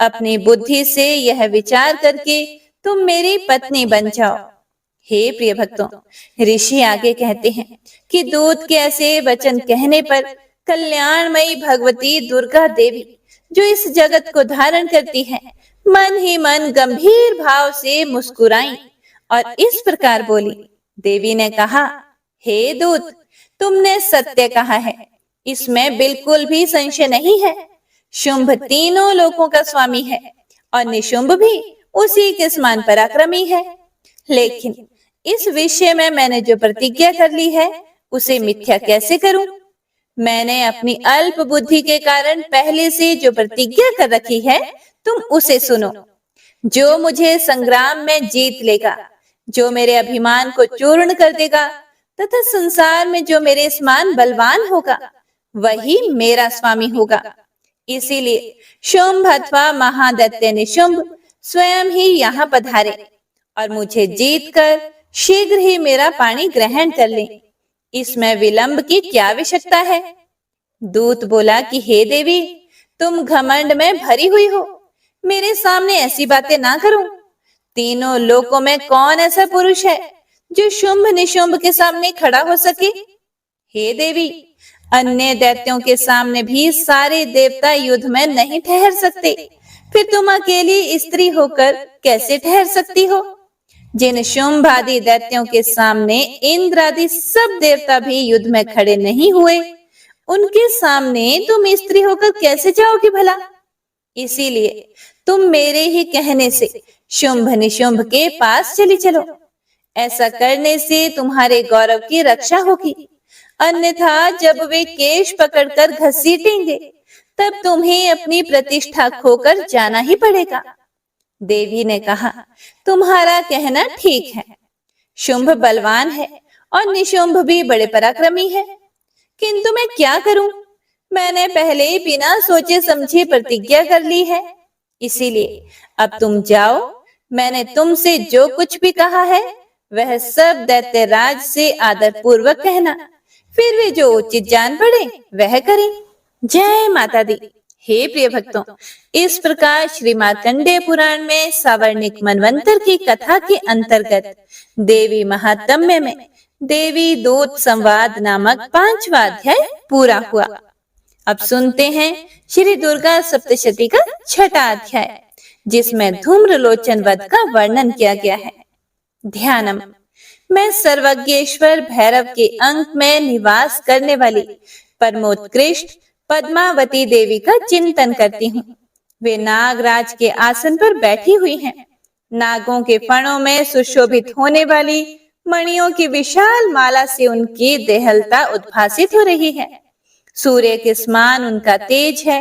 अपनी बुद्धि से यह विचार करके तुम मेरी पत्नी बन जाओ। हे प्रिय भक्तों, ऋषि आगे कहते हैं कि दूत के ऐसे वचन कहने पर कल्याणमयी भगवती दुर्गा देवी, जो इस जगत को धारण करती है, मन ही मन गंभीर भाव से मुस्कुराई और इस प्रकार बोली। देवी ने कहा, हे दूत, तुमने सत्य कहा है, इसमें बिल्कुल भी संशय नहीं है। शुंभ तीनों लोकों का स्वामी है और निशुंभ भी उसी के समान पराक्रमी है। लेकिन इस विषय में मैंने जो प्रतिज्ञा कर ली है, उसे मिथ्या कैसे करूं? मैंने अपनी अल्प बुद्धि के कारण पहले से जो प्रतिज्ञा कर रखी है, तुम उसे सुनो। जो मुझे संग्राम में जीत लेगा, जो मेरे अभिमान को चूर्ण कर देगा, तथा संसार में जो मेरे समान बलवान होगा, वही मेरा स्वामी होगा। इसीलिए शुंभ अथवा महादैत्य निशुंभ स्वयं ही यहाँ पधारे और मुझे जीतकर शीघ्र ही मेरा पानी ग्रहण कर ले। इसमें विलंब की क्या आवश्यकता है? दूत बोला कि हे देवी, तुम घमंड में भरी हुई हो, मेरे सामने ऐसी बातें ना करो। तीनों लोकों में कौन ऐसा पुरुष है जो शुंभ निशुंभ के सामने खड़ा हो सके? हे देवी, अन्य दैत्यों के सामने भी सारे देवता युद्ध में नहीं ठहर सकते, फिर तुम अकेली स्त्री होकर कैसे ठहर सकती हो? जिन शुंभ आदि दैत्यों के सामने इंद्र आदि सब देवता भी युद्ध में खड़े नहीं हुए, उनके सामने तुम स्त्री होकर कैसे जाओगे भला? इसीलिए तुम मेरे ही कहने से शुंभ निशुंभ के पास चली चलो। ऐसा करने से तुम्हारे गौरव की रक्षा होगी, अन्यथा जब वे केश पकड़कर घसीटेंगे तब तुम्हें अपनी प्रतिष्ठा खोकर जाना ही पड़ेगा। देवी ने कहा, तुम्हारा कहना ठीक है। शुंभ बलवान है और निशुंभ भी बड़े पराक्रमी है, किंतु मैं क्या करूं? मैंने पहले ही बिना सोचे समझे प्रतिज्ञा कर ली है। इसीलिए अब तुम जाओ, मैंने तुमसे जो कुछ भी कहा है वह सब दैत्यराज से आदर पूर्वक कहना, फिर वे जो उचित जान पड़े वह करें। जय माता दी। हे प्रिय भक्तों, इस प्रकार श्री मार्कंडेय पुराण में सावर्णिक मनवंतर की कथा के अंतर्गत देवी महात्म्य में देवी दूत संवाद नामक 5वां अध्याय पूरा हुआ। अब सुनते हैं श्री दुर्गा सप्तशती का 6वां अध्याय, जिसमें धूम्रलोचन वध का वर्णन किया गया है। ध्यानम। मैं सर्वज्ञेश्वर भैरव के अंक में निवास करने वाली परमोत्कृष्ट पद्मावती देवी का चिंतन करती हूँ। वे नागराज के आसन पर बैठी हुई हैं। नागों के फणों में सुशोभित होने वाली मणियों की विशाल माला से उनकी देहलता उद्भासित हो रही है। सूर्य के समान उनका तेज है।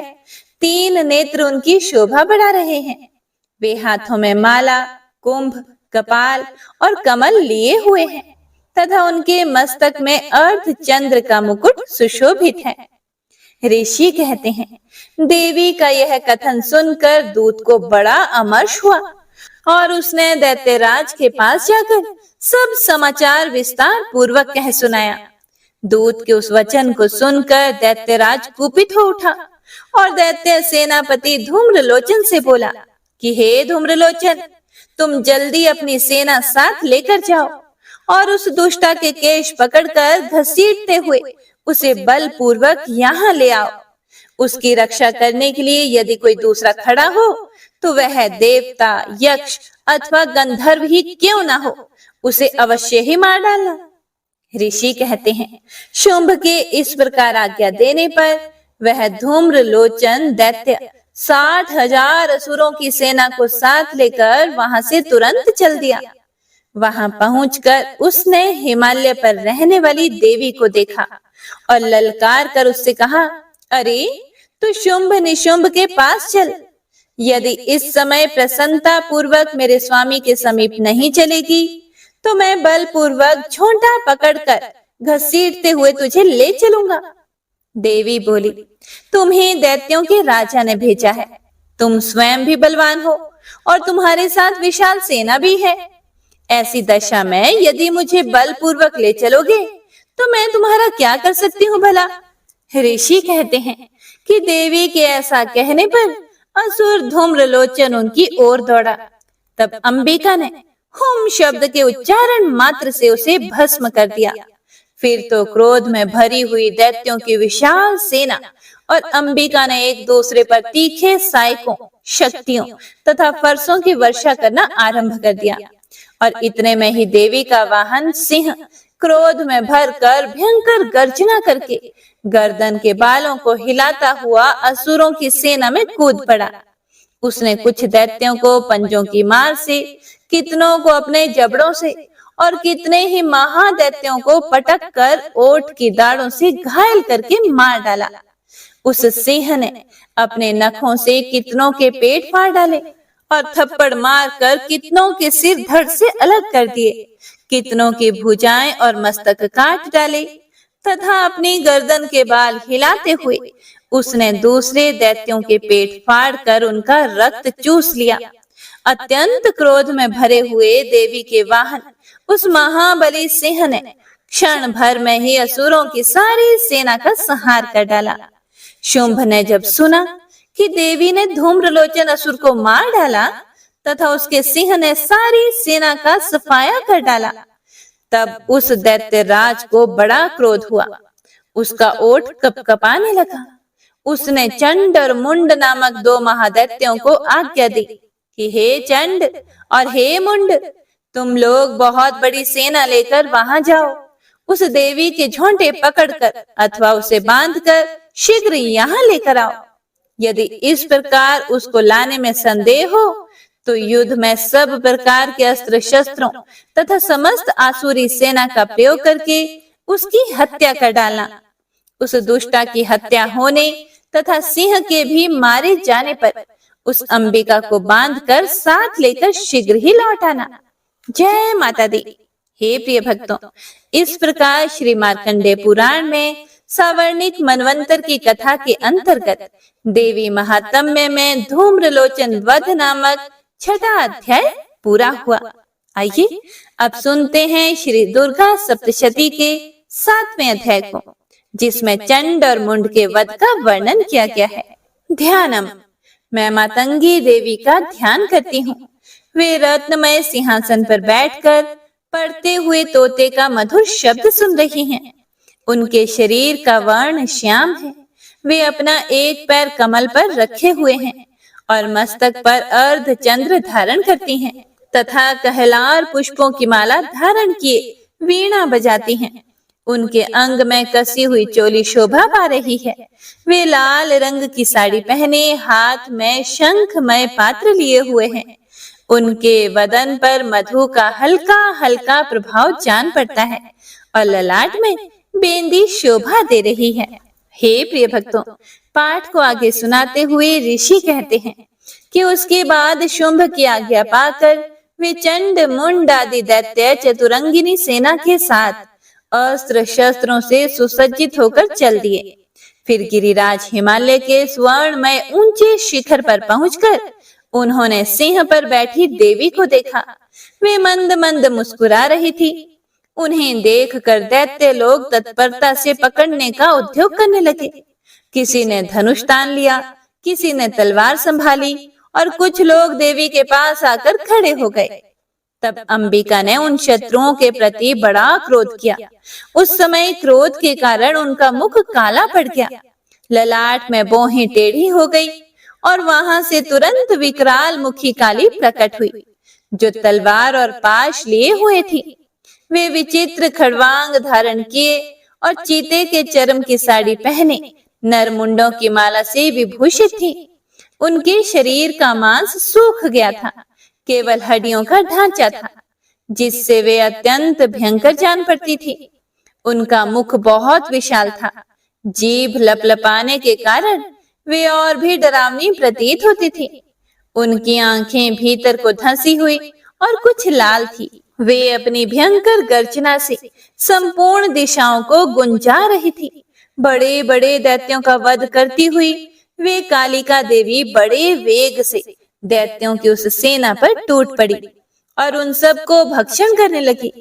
3 नेत्र उनकी शोभा बढ़ा रहे हैं। वे हाथों में माला, कुंभ, कपाल और कमल लिए हुए हैं तथा उनके मस्तक में अर्ध चंद्र का मुकुट सुशोभित है। ऋषि कहते हैं, देवी का यह कथन सुनकर दूत को बड़ा अमर्ष हुआ और उसने दैत्यराज के पास जाकर सब समाचार विस्तार पूर्वक कह सुनाया। दूत के उस वचन को सुनकर दैत्यराज कुपित हो उठा और दैत्य सेनापति धूम्रलोचन से बोला कि हे धूम्रलोचन, तुम जल्दी अपनी सेना साथ लेकर जाओ और उस दुष्टा के केश पकड़कर घसीटते हुए उसे बलपूर्वक यहाँ ले आओ। उसकी रक्षा करने के लिए यदि कोई दूसरा खड़ा हो तो वह देवता, यक्ष अथवा गंधर्व ही क्यों ना हो, उसे अवश्य ही मार डालना। ऋषि कहते हैं, शुंभ के इस प्रकार आज्ञा देने पर वह धूम्रलोचन दैत्य 60,000 असुरों की सेना को साथ लेकर वहां से तुरंत चल दिया। वहां पहुंचकर उसने हिमालय पर रहने वाली देवी को देखा और ललकार कर उससे कहा, अरे तू शुंभ निशुंभ के पास चल। यदि इस समय प्रसन्नता पूर्वक मेरे स्वामी के समीप नहीं चलेगी तो मैं बलपूर्वक झोंटा पकड़कर घसीटते हुए तुझे ले चलूंगा। देवी बोली, तुम्हें दैत्यों के राजा ने भेजा है। तुम स्वयं भी बलवान हो और तुम्हारे साथ विशाल सेना भी है। ऐसी दशा में यदि मुझे बलपूर्वक ले चलोगे तो मैं तुम्हारा क्या कर सकती हूँ भला? ऋषि कहते हैं कि देवी के ऐसा कहने पर असुर धूम्रलोचन उनकी ओर दौड़ा। तब अंबिका ने हुम शब्द के उच्चारण मात्र से उसे भस्म कर दिया। फिर तो क्रोध में भरी हुई दैत्यों की विशाल सेना और अंबिका ने एक दूसरे पर तीखे सायकों, शक्तियों तथा फरसों की वर्षा करना आरंभ कर दिया। और इतने में ही देवी का वाहन सिंह क्रोध में भरकर भयंकर गर्जना करके गर्दन के बालों को हिलाता हुआ असुरों की सेना में कूद पड़ा। उसने कुछ दैत्यों को पंजों की मार से, कितनों को अपने जबड़ों से और कितने ही महादैत्यों को पटक कर ओठ की दाढ़ों से घायल करके मार डाला। उस सिंह ने अपने नखों से कितनों के पेट फाड़ डाले और थप्पड़ मारकर कितनों के सिर धड़ से अलग कर दिए, कितनों की भुजाएं और मस्तक काट डाले तथा अपनी गर्दन के बाल हिलाते हुए उसने दूसरे दैत्यों के पेट फाड़कर उनका रक्त चूस लिया। अत्यंत क्रोध में भरे हुए देवी के वाहन उस महाबली सिंह ने क्षण भर में ही असुरों की सारी सेना का संहार कर डाला। शुंभ ने जब सुना कि देवी ने धूम्रलोचन असुर को मार डाला तथा उसके सिंह ने सारी सेना का सफाया कर डाला, तब उस दैत्य राज को बड़ा क्रोध हुआ। उसका ओठ कपकपाने लगा। उसने चंड और मुंड नामक 2 महादैत्यों को आज्ञा दी कि हे चंड और हे मुंड, तुम लोग बहुत बड़ी सेना लेकर वहां जाओ, उस देवी के झोंटे पकड़कर अथवा उसे बांधकर शीघ्र यहाँ लेकर आओ। यदि इस प्रकार उसको लाने में संदेह हो तो युद्ध में सब प्रकार के अस्त्र शस्त्रों तथा समस्त आसुरी सेना का प्रयोग करके उसकी हत्या कर डालना। उस दुष्टा की हत्या होने तथा सिंह के भी मारे जाने पर उस अंबिका को बांधकर साथ लेकर शीघ्र ही लौट आना। जय माता दी। हे प्रिय भक्तों, इस प्रकार श्री मार्कंडेय पुराण में सावर्णिक मनवंतर की कथा के अंतर्गत देवी महात्म्य में धूम्रलोचन वध नामक 6वां अध्याय पूरा हुआ। आइए अब सुनते हैं श्री दुर्गा सप्तशती के 7वें अध्याय को, जिसमें चंड और मुंड के वध का वर्णन किया गया है। ध्यानम। मैं मातंगी देवी का ध्यान करती हूँ। वे रत्नमय सिंहासन पर बैठकर पढ़ते हुए तोते का मधुर शब्द सुन रही हैं। उनके शरीर का वर्ण श्याम है। वे अपना एक पैर कमल पर रखे हुए हैं और मस्तक पर अर्ध चंद्र धारण करती हैं तथा कहलार पुष्पों की माला धारण किए वीणा बजाती हैं। उनके अंग में कसी हुई चोली शोभा पा रही है। वे लाल रंग की साड़ी पहने हाथ में शंखमय पात्र लिए हुए हैं। उनके वदन पर मधु का हल्का हल्का प्रभाव जान पड़ता है और ललाट में बेंदी शोभा दे रही है। हे प्रिय भक्तों, पाठ को आगे सुनाते हुए ऋषि कहते हैं कि उसके बाद शुंभ की आज्ञा पाकर वे चंड मुंड आदि दैत्य चतुरंगिनी सेना के साथ अस्त्र शस्त्रों से सुसज्जित होकर चल दिए। फिर गिरिराज हिमालय के स्वर्णमय ऊंचे शिखर पर पहुंचकर उन्होंने सिंह पर बैठी देवी को देखा। वे मंद मंद मुस्कुरा रही थी। उन्हें देखकर दैत्य लोग तत्परता से पकड़ने का उद्योग करने लगे। किसी ने धनुष तान लिया, किसी ने तलवार संभाली और कुछ लोग देवी के पास आकर खड़े हो गए। तब अंबिका ने उन शत्रुओं के प्रति बड़ा क्रोध किया। उस समय क्रोध के कारण उनका मुख काला पड़ गया, ललाट में भौहें टेढ़ी हो गई और वहां से तुरंत विकराल मुखी काली प्रकट हुई, जो तलवार और पाश लिए हुए थी। वे विचित्र खड़वांग धारण किए और चीते के चर्म की साड़ी पहने नरमुंडों की माला से विभूषित थी। उनके शरीर का मांस सूख गया था, केवल हड्डियों का ढांचा था, जिससे वे अत्यंत भयंकर जान पड़ती थी। उनका मुख बहुत विशाल था। जीभ लपलपाने के कारण वे और भी डरावनी प्रतीत होती थी। उनकी आंखें भीतर को धंसी हुई और कुछ लाल थी। वे अपनी भयंकर गर्जना से संपूर्ण दिशाओं को गुंजा रही थी। बड़े बड़े दैत्यों का वध करती हुई वे कालिका देवी बड़े वेग से दैत्यों की उस सेना पर टूट पड़ी और उन सबको भक्षण करने लगी।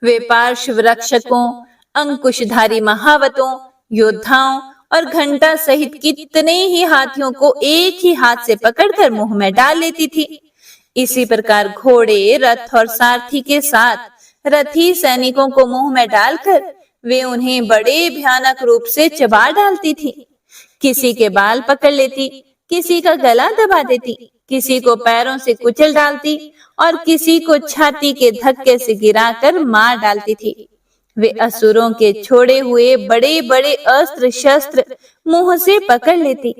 वे पार्श्व रक्षकों, अंकुशधारी महावतों, योद्धाओं और घंटा सहित कितने ही हाथियों को एक ही हाथ से पकड़कर मुंह में डाल लेती थी। इसी प्रकार घोड़े, रथ और सारथी के साथ रथी सैनिकों को मुंह में डालकर वे उन्हें बड़े भयानक रूप से चबा डालती थी। किसी के बाल पकड़ लेती, किसी का गला दबा देती, किसी को पैरों से कुचल डालती और किसी को छाती के धक्के से गिराकर मार डालती थी। वे असुरों के छोड़े हुए बड़े बड़े अस्त्र शस्त्र मुंह से पकड़ लेती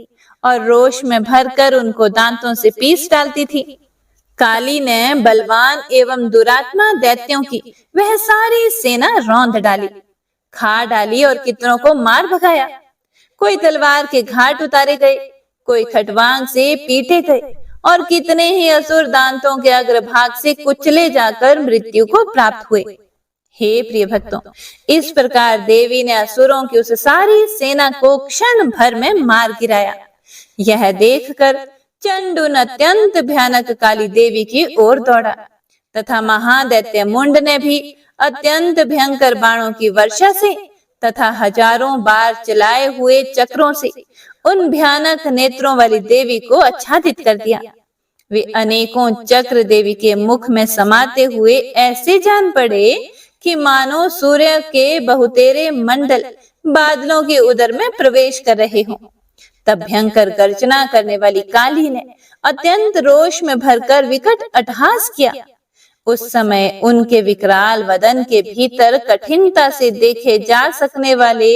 और रोष में भरकर उनको दांतों से पीस डालती थी। काली ने बलवान एवं दुरात्मा दैत्यों की वह सारी सेना रौंद डाली, खा डाली और कितनों को मार भगाया। कोई तलवार के घाट उतारे गए, कोई खटवांग से पीटे गए और कितने ही असुर दांतों के अग्रभाग से कुचले जाकर मृत्यु को प्राप्त हुए। हे प्रिय भक्तों, इस प्रकार देवी ने असुरों की उस सारी सेना को क्षण भर में मार गिराया। यह देखकर चंडून अत्यंत भयानक काली देवी की ओर दौड़ा तथा महादैत्य मुंड ने भी अत्यंत भयंकर बाणों की वर्षा से तथा हजारों बार चलाए हुए चक्रों से उन भयानक नेत्रों वाली देवी को आच्छादित कर दिया। वे अनेकों चक्र देवी के मुख में समाते हुए ऐसे जान पड़े कि मानो सूर्य के बहुतेरे मंडल बादलों के उदर में प्रवेश कर रहे हों। तब भयंकर गर्जना करने वाली काली ने अत्यंत रोष में भरकर विकट अट्टहास किया। उस समय उनके विकराल वदन के भीतर कठिनता से देखे जा सकने वाले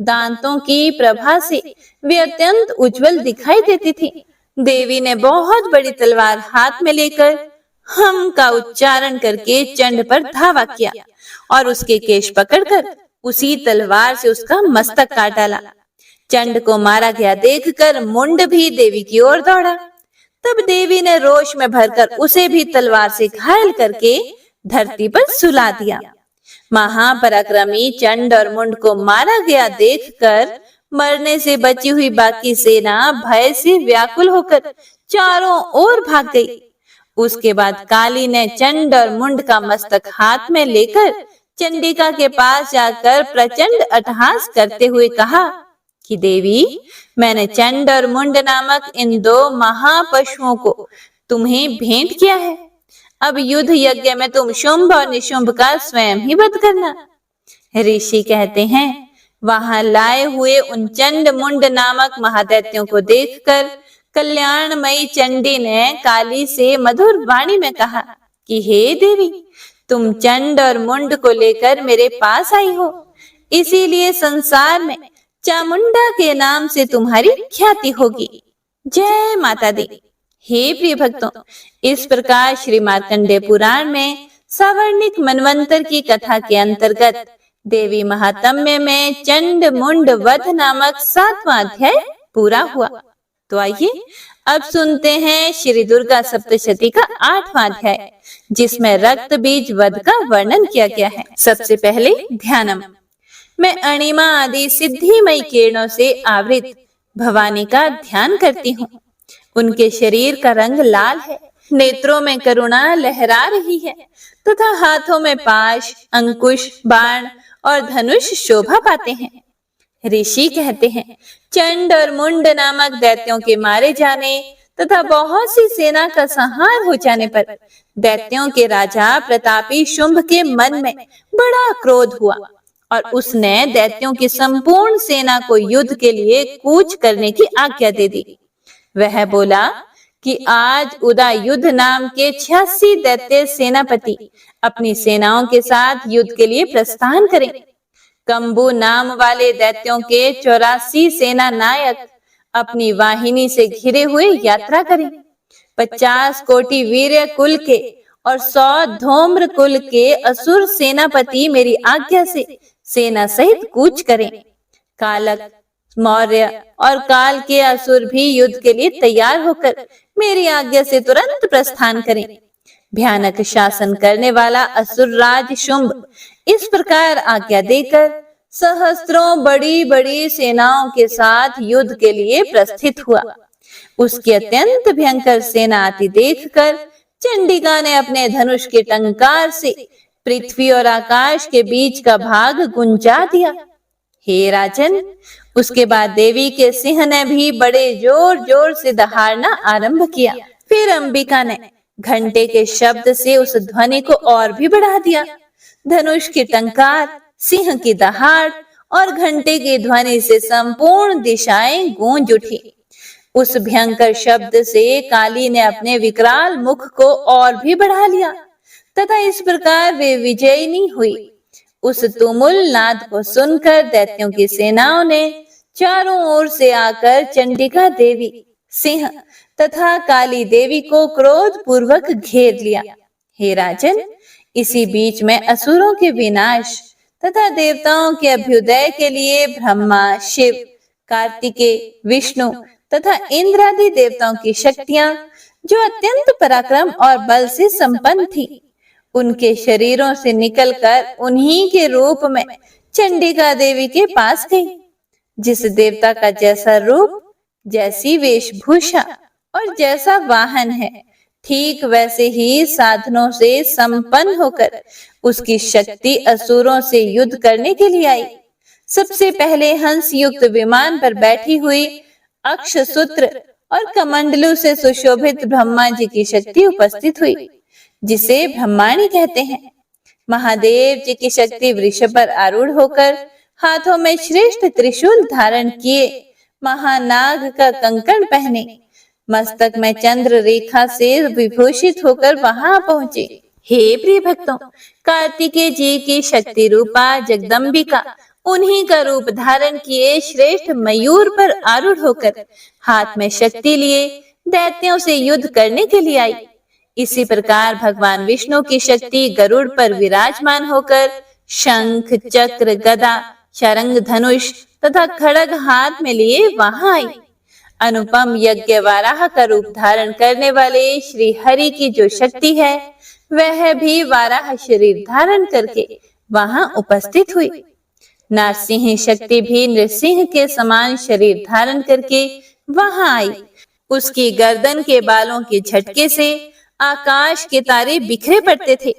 दांतों की प्रभा से वे अत्यंत उज्जवल दिखाई देती थी। देवी ने बहुत बड़ी तलवार हाथ में लेकर हम का उच्चारण करके चंड पर धावा किया और उसके केश पकड़कर उसी तलवार से उसका मस्तक काट डाला। चंड को मारा गया देखकर मुंड भी देवी की ओर दौड़ा। तब देवी ने रोष में भरकर उसे भी तलवार से घायल करके धरती पर सुला दिया। महापराक्रमी चंड और मुंड को मारा गया देखकर मरने से बची हुई बाकी सेना भय से व्याकुल होकर चारों ओर भाग गई। उसके बाद काली ने चंड और मुंड का मस्तक हाथ में लेकर चंडिका के पास जाकर प्रचंड अट्टहास करते हुए कहा कि देवी, मैंने चंड और मुंड नामक इन दो महापशुओं को तुम्हें भेंट किया है। अब युद्ध यज्ञ में तुम शुंभ और निशुंभ का स्वयं ही वध करना। ऋषि कहते हैं, वहां लाए हुए उन चंड मुंड नामक महादैत्यों को देखकर कल्याणमयी चंडी ने काली से मधुर वाणी में कहा कि हे देवी, तुम चंड और मुंड को लेकर मेरे पास आई हो, इसीलिए संसार में चामुंडा के नाम से तुम्हारी ख्याति होगी। जय माता दी। हे प्रिय भक्तों, इस प्रकार श्री मार्कंडेय पुराण में सावर्णिक मनवंतर की कथा के अंतर्गत देवी महात्म्य में चंड मुंड वध नामक 7वां अध्याय पूरा हुआ। तो आइए अब सुनते हैं श्री दुर्गा सप्तशती का 8वां अध्याय, जिसमें रक्त बीज वध का वर्णन किया गया है। सबसे पहले ध्यानम। मैं अणिमा आदि सिद्धिमय किरणों से आवृत भवानी का ध्यान करती हूँ। उनके शरीर का रंग लाल है, नेत्रों में करुणा लहरा रही है तथा हाथों में पाश, अंकुश, बाण और धनुष शोभा पाते हैं। ऋषि कहते हैं, चंड और मुंड नामक दैत्यों के मारे जाने तथा बहुत सी सेना का संहार हो जाने पर दैत्यों के राजा प्रतापी शुंभ के मन में बड़ा क्रोध हुआ और उसने दैत्यों की संपूर्ण सेना को युद्ध के लिए कूच करने की आज्ञा दे दी। वह बोला कि आज उदय युद्ध नाम के 86 दैत्य सेनापति अपनी सेनाओं के साथ युद्ध के लिए प्रस्थान करें। कंबू नाम वाले दैत्यों के 84 सेना नायक अपनी वाहिनी से घिरे हुए यात्रा करें। 50 कोटि वीर्य कुल के और 100 धूम्र कुल के असुर सेनापति मेरी आज्ञा से सेना सहित कूच करें। कालक, मौर्य और काल के असुर भी युद्ध के लिए तैयार होकर मेरी आज्ञा से तुरंत प्रस्थान करें। भयानक शासन करने वाला असुर राज शुंभ इस प्रकार आज्ञा देकर सहस्त्रों बड़ी बड़ी सेनाओं के साथ युद्ध के लिए प्रस्थित हुआ। उसकी अत्यंत भयंकर सेना आती देखकर चंडिका ने अपने धनुष के टंकार से पृथ्वी और आकाश के बीच का भाग गुंजा दिया। हे राजन, उसके बाद देवी के सिंह ने भी बड़े जोर जोर से दहाड़ना आरंभ किया। फिर अंबिका ने घंटे के शब्द से उस ध्वनि को और भी बढ़ा दिया। धनुष की टंकार, सिंह की दहाड़ और घंटे की ध्वनि से संपूर्ण दिशाएं गूंज उठी। उस भयंकर शब्द से काली ने अपने विकराल मुख को और भी बढ़ा लिया तथा इस प्रकार वे विजयिनी हुई। उस तुमुल नाद को सुनकर दैत्यों की सेनाओं ने चारों ओर से आकर चंडिका देवी, सिंह तथा काली देवी को क्रोध पूर्वक घेर लिया। हे राजन, इसी बीच में असुरों के विनाश तथा देवताओं के अभ्युदय के लिए ब्रह्मा, शिव, कार्तिकेय, विष्णु तथा इंद्र आदि देवताओं की शक्तियां, जो अत्यंत पराक्रम और बल से संपन्न थी, उनके शरीरों से निकलकर उन्हीं के रूप में चंडिका देवी के पास गई। जिस देवता का जैसा रूप, जैसी वेशभूषा और जैसा वाहन है, ठीक वैसे ही साधनों से संपन्न होकर उसकी शक्ति असुरों से युद्ध करने के लिए आई। सबसे पहले हंस युक्त विमान पर बैठी हुई अक्षसूत्र और कमंडलू से सुशोभित ब्रह्मा जी की शक्ति उपस्थित हुई, जिसे ब्रह्माणी कहते हैं। महादेव जी की शक्ति वृषभ पर आरूढ़ होकर हाथों में श्रेष्ठ त्रिशूल धारण किए, महानाग का कंकण पहने, मस्तक में चंद्र रेखा से विभूषित होकर वहां पहुंचे। हे प्रिय भक्तों, कार्तिकेय जी की शक्ति रूपा जगदम्बिका उन्हीं का रूप धारण किए श्रेष्ठ मयूर पर आरूढ़ होकर हाथ में शक्ति लिए दैत्यों से युद्ध करने के लिए आई। इसी प्रकार भगवान विष्णु की शक्ति गरुड़ पर विराजमान होकर शंख, चक्र, गदा, शरंग, धनुष तथा खड़ग हाथ में लिए वहां आई। अनुपम यज्ञ वाराह का रूप धारण करने वाले श्री हरि की जो शक्ति है, वह भी वाराह शरीर धारण करके वहां उपस्थित हुई। नरसिंह शक्ति भी नृसिंह के समान शरीर धारण करके वहां आई। उसकी गर्दन के बालों के झटके से आकाश के तारे बिखरे पड़ते थे।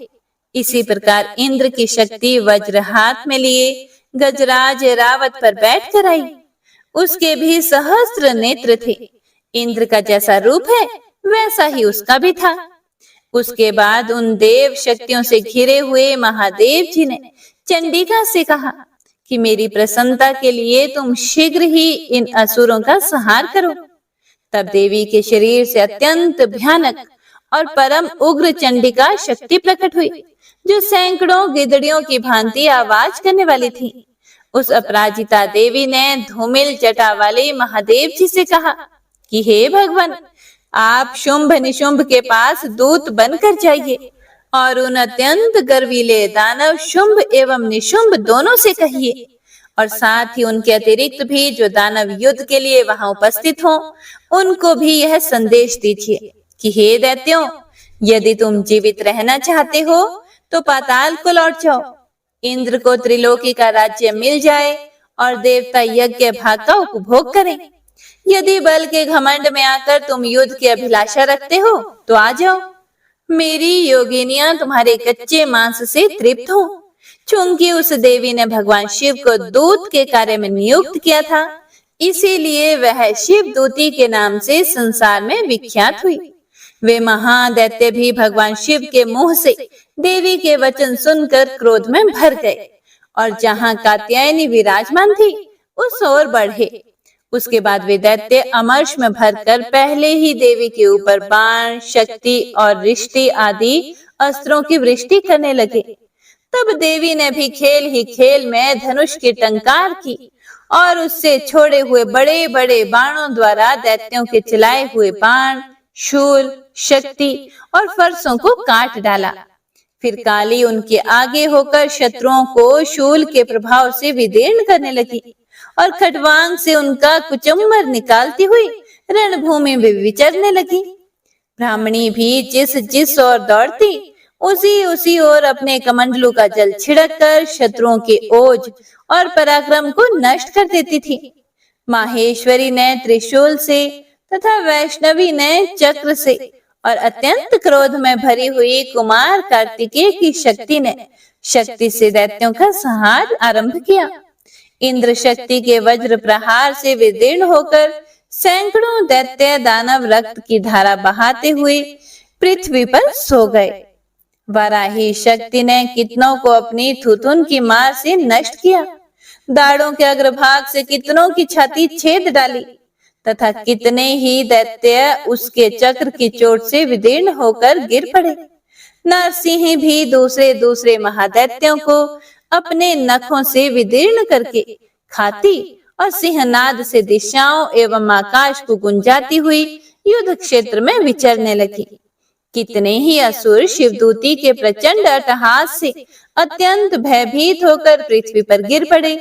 इसी प्रकार इंद्र की शक्ति वज्र हाथ में लिए गजराज रावत पर बैठ कर आई। उसके भी सहस्त्र नेत्र थे। इंद्र का जैसा रूप है वैसा ही उसका भी था। उसके बाद उन देव शक्तियों से घिरे हुए महादेव जी ने चंडिका से कहा कि मेरी प्रसन्नता के लिए तुम शीघ्र ही इन असुरों का संहार करो। तब देवी के शरीर से अत्यंत भयानक और परम उग्र चंडिका शक्ति प्रकट हुई, जो सैकड़ों गिदड़ियों की भांति आवाज करने वाली थी। उस अपराजिता देवी ने धूमिल जटा वाले महादेव जी से कहा कि हे भगवान, आप शुंभ निशुंभ के पास दूत बनकर जाइए और उन अत्यंत गर्वीले दानव शुंभ एवं निशुंभ दोनों से कहिए, और साथ ही उनके अतिरिक्त भी जो दानव युद्ध के लिए वहां उपस्थित हों, उनको भी यह संदेश दीजिए कि हे दैत्यों, यदि तुम जीवित रहना चाहते हो तो पाताल को लौट जाओ। इंद्र को त्रिलोकी का राज्य मिल जाए और देवता यज्ञ भाग का उपभोग करें। यदि बल के घमंड में आकर तुम युद्ध की अभिलाषा रखते हो तो आ जाओ। मेरी योगिनियां तुम्हारे कच्चे मांस से तृप्त हो। चूंकि उस देवी ने भगवान शिव को दूत के कार्य में नियुक्त किया था, इसीलिए वह शिव दूती के नाम से संसार में विख्यात हुई। वे महादैत्य भी भगवान शिव के मुंह से देवी के वचन सुनकर क्रोध में भर गए और जहां कात्यायनी विराजमान थी उस ओर बढ़े। उसके बाद वे दैत्य अमर्ष में भरकर पहले ही देवी के ऊपर बाण, शक्ति और रिष्टि आदि अस्त्रों की वृष्टि करने लगे। तब देवी ने भी खेल ही खेल में धनुष की टंकार की और उससे छोड़े हुए बड़े बड़े बाणों द्वारा दैत्यों के चलाए हुए बाण, शूल, शक्ति और फरसों को काट डाला। फिर काली उनके आगे होकर शत्रुओं को शूल के प्रभाव से विदीर्ण करने लगी और खटवांग से उनका कुचम्बर निकालती हुई रणभूमि में विचरने लगी। ब्राह्मणी भी जिस जिस ओर दौड़ती उसी ओर अपने कमंडलू का जल छिड़क कर शत्रुओं के ओज और पराक्रम को नष्ट कर देती थी। माहेश्वरी ने त्रिशूल से तथा वैष्णवी ने चक्र से और अत्यंत क्रोध में भरी हुई कुमार कार्तिकेय की शक्ति ने शक्ति से दैत्यों का संहार आरंभ किया। इंद्र शक्ति के वज्र प्रहार से विदीर्ण होकर सैकड़ों दैत्य दानव रक्त की धारा बहाते हुए पृथ्वी पर सो गए। वाराही शक्ति ने कितनों को अपनी थुथुन की मार से नष्ट किया, दाढ़ों के अग्रभाग से कितनों की छाती छेद डाली तथा कितने ही दैत्य उसके चक्र की चोट से विदीर्ण होकर गिर पड़े। नरसिंह भी दूसरे दूसरे महादैत्यों को अपने नखों से विदीर्ण करके खाती और सिंहनाद से दिशाओं एवं आकाश को गुंजाती हुई युद्ध क्षेत्र में विचरने लगी। कितने ही असुर शिवदूती के प्रचंड अट्टहास से अत्यंत भयभीत होकर पृथ्वी पर गिर पड़े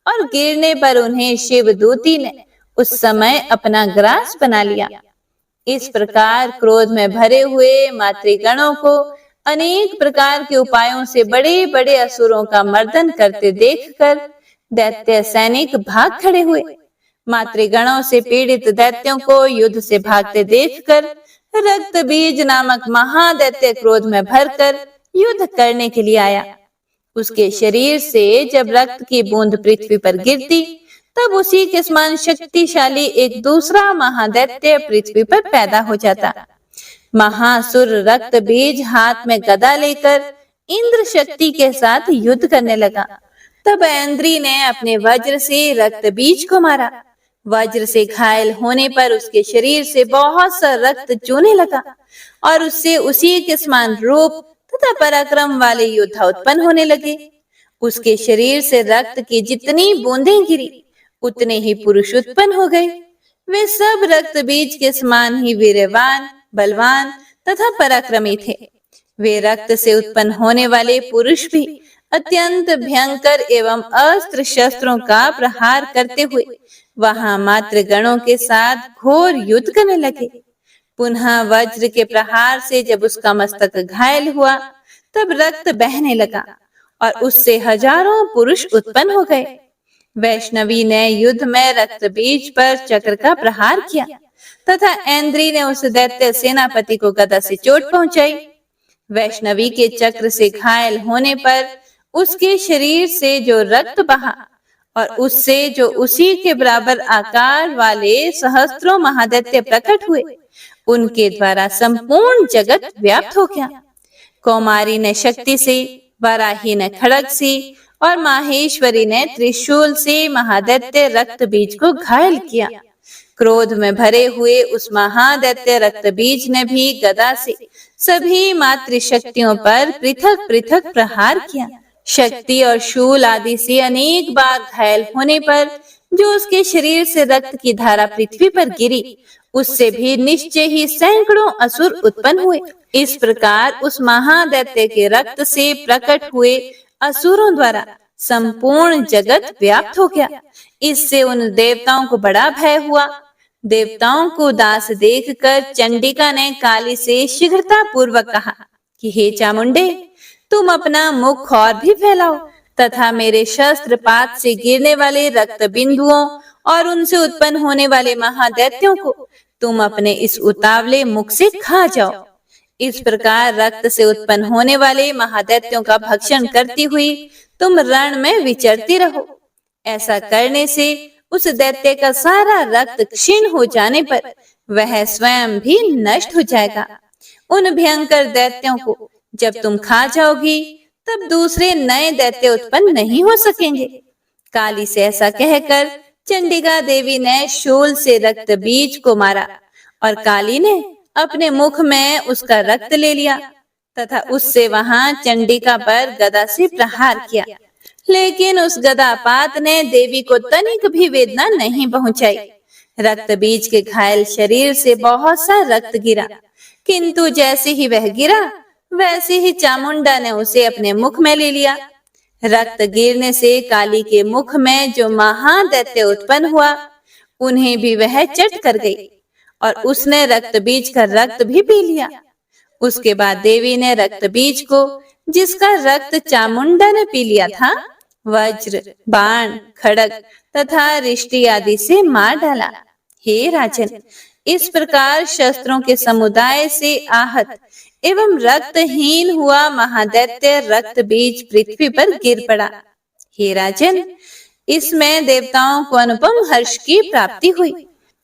और गिरने पर उन्हें शिवदूती ने उस समय अपना ग्रास बना लिया। इस प्रकार क्रोध में भरे हुए मातृगणों को अनेक प्रकार के उपायों से बड़े बड़े असुरों का मर्दन करते देखकर दैत्य सैनिक भाग खड़े हुए। मातृगणों से पीड़ित दैत्यों को युद्ध से भागते देखकर रक्त बीज नामक महादैत्य क्रोध में भरकर युद्ध करने के लिए आया। उसके शरीर से जब रक्त की बूंद पृथ्वी पर गिरती, तब उसी के समान शक्तिशाली एक दूसरा महादैत्य पृथ्वी पर पैदा हो जाता। महासुर रक्त बीज हाथ में गदा लेकर इंद्र शक्ति के साथ युद्ध करने लगा। तब ऐन्द्री ने अपने वज्र से रक्त बीज को मारा। वज्र से घायल होने पर उसके शरीर से बहुत सा रक्त चूने लगा और उससे उसी के समान रूप तथा पराक्रम वाले योद्धा उत्पन्न होने लगे। उसके शरीर से रक्त की जितनी बूंदें गिरी, उतने ही पुरुष उत्पन्न हो गए। वे सब रक्त बीज के समान ही वीर्यवान, बलवान तथा पराक्रमी थे। वे रक्त से उत्पन्न होने वाले पुरुष भी अत्यंत भयंकर एवं अस्त्र शस्त्रों का प्रहार करते हुए वहां मात्र गणों के साथ घोर युद्ध करने लगे। पुनः वज्र के प्रहार से जब उसका मस्तक घायल हुआ, तब रक्त बहने लगा और उससे हजारों पुरुष उत्पन्न हो गए। वैष्णवी ने युद्ध में रक्त बीज पर चक्र का प्रहार किया तथा ऐन्द्री ने उस दैत्य सेनापति को गदा से चोट पहुंचाई। वैष्णवी के चक्र से घायल होने पर उसके शरीर से जो रक्त बहा और उससे जो उसी के बराबर आकार वाले सहस्त्रों महादैत्य प्रकट हुए, उनके द्वारा संपूर्ण जगत व्याप्त हो गया। कौमारी ने शक्ति से, वाराही ने खड़ग से और माहेश्वरी ने त्रिशूल से महादैत्य रक्त बीज को घायल किया। क्रोध में भरे हुए उस महादैत्य रक्त बीज ने भी गदा से सभी मातृशक्तियों पर पृथक पृथक प्रहार किया। शक्ति और शूल आदि से अनेक बार घायल होने पर जो उसके शरीर से रक्त की धारा पृथ्वी पर गिरी, उससे भी निश्चय ही सैकड़ों असुर उत्पन्न हुए। इस प्रकार उस महादैत्य के रक्त से प्रकट हुए असुरों द्वारा संपूर्ण जगत व्याप्त हो गया। इससे उन देवताओं को बड़ा भय हुआ। देवताओं को दास देखकर चंडिका ने काली से शीघ्रता पूर्वक कहा कि हे चामुंडे, तुम अपना मुख और भी फैलाओ तथा मेरे शस्त्र पात से गिरने वाले रक्त बिंदुओं और उनसे उत्पन्न होने वाले महादैत्यों को तुम अपने इस उतावले मुख से खा जाओ। इस प्रकार रक्त से उत्पन्न होने वाले महादैत्यों का भक्षण करती हुई तुम रण में विचरती रहो। ऐसा करने से उस दैत्य का सारा रक्त क्षीण हो जाने पर वह स्वयं भी नष्ट हो जाएगा। उन भयंकर दैत्यों को जब तुम खा जाओगी, तब दूसरे नए दैत्य उत्पन्न नहीं हो सकेंगे। काली से ऐसा कहकर चंडिका देवी ने शूल से रक्त बीज को मारा और काली ने अपने मुख में उसका रक्त ले लिया तथा उससे वहां चंडिका पर गदा से प्रहार किया। लेकिन उस गदापात ने देवी को तनिक भी वेदना नहीं पहुंचाई। रक्त बीज के घायल शरीर से बहुत सा रक्त गिरा, किंतु जैसे ही वह गिरा, वैसे ही चामुंडा ने उसे अपने मुख में ले लिया। रक्त गिरने से काली के मुख में जो महादैत्य उत्पन्न हुआ, उन्हें भी वह चट कर गई और उसने रक्त बीज का रक्त भी पी लिया। उसके बाद देवी ने रक्त बीज को, जिसका रक्त चामुंडा ने पी लिया था, वज्र, बाण, खड़ग तथा रिष्टि आदि से मार डाला। हे राजन, इस प्रकार शस्त्रों के समुदाय से आहत एवं रक्तहीन हुआ महादैत्य रक्त बीज पृथ्वी पर गिर पड़ा। हे राजन, इसमें देवताओं को अनुपम हर्ष की प्राप्ति हुई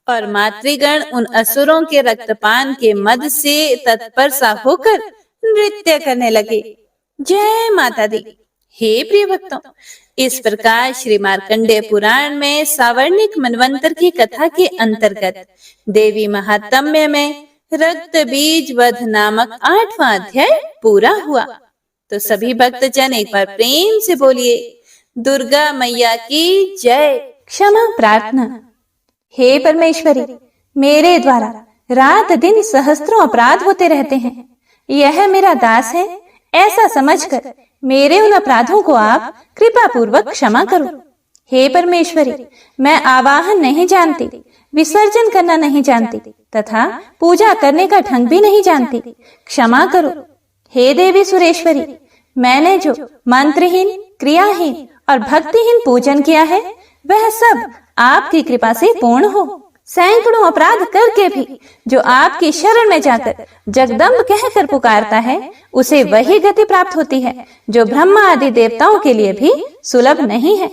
और मातृगण उन असुरों के रक्तपान के मद से तत्पर सा होकर नृत्य करने लगे। जय माता दी। हे प्रिय भक्तों, इस प्रकार श्री मार्कंडेय पुराण में सावर्णिक मनवंतर की कथा के अंतर्गत देवी महात्म्य में रक्त बीज वध नामक 8वां अध्याय पूरा हुआ। तो सभी भक्तजन एक बार प्रेम से बोलिए, दुर्गा मैया की जय। क्षमा प्रार्थना। हे परमेश्वरी, मेरे द्वारा रात दिन सहस्त्रों अपराध होते रहते हैं। यह मेरा दास है, ऐसा समझकर मेरे उन अपराधों को आप कृपा पूर्वक क्षमा करो। हे परमेश्वरी, मैं आवाहन नहीं जानती, विसर्जन करना नहीं जानती तथा पूजा करने का ढंग भी नहीं जानती, क्षमा करो। हे देवी सुरेश्वरी, मैंने जो मंत्रहीन, क्रियाहीन और भक्तिहीन पूजन किया है, वह सब आपकी कृपा से पूर्ण हो। सैकड़ों अपराध करके भी जो आपकी शरण में जाकर जगदम्ब कहकर पुकारता है, उसे वही गति प्राप्त होती है जो ब्रह्मा आदि देवताओं के लिए भी सुलभ नहीं है।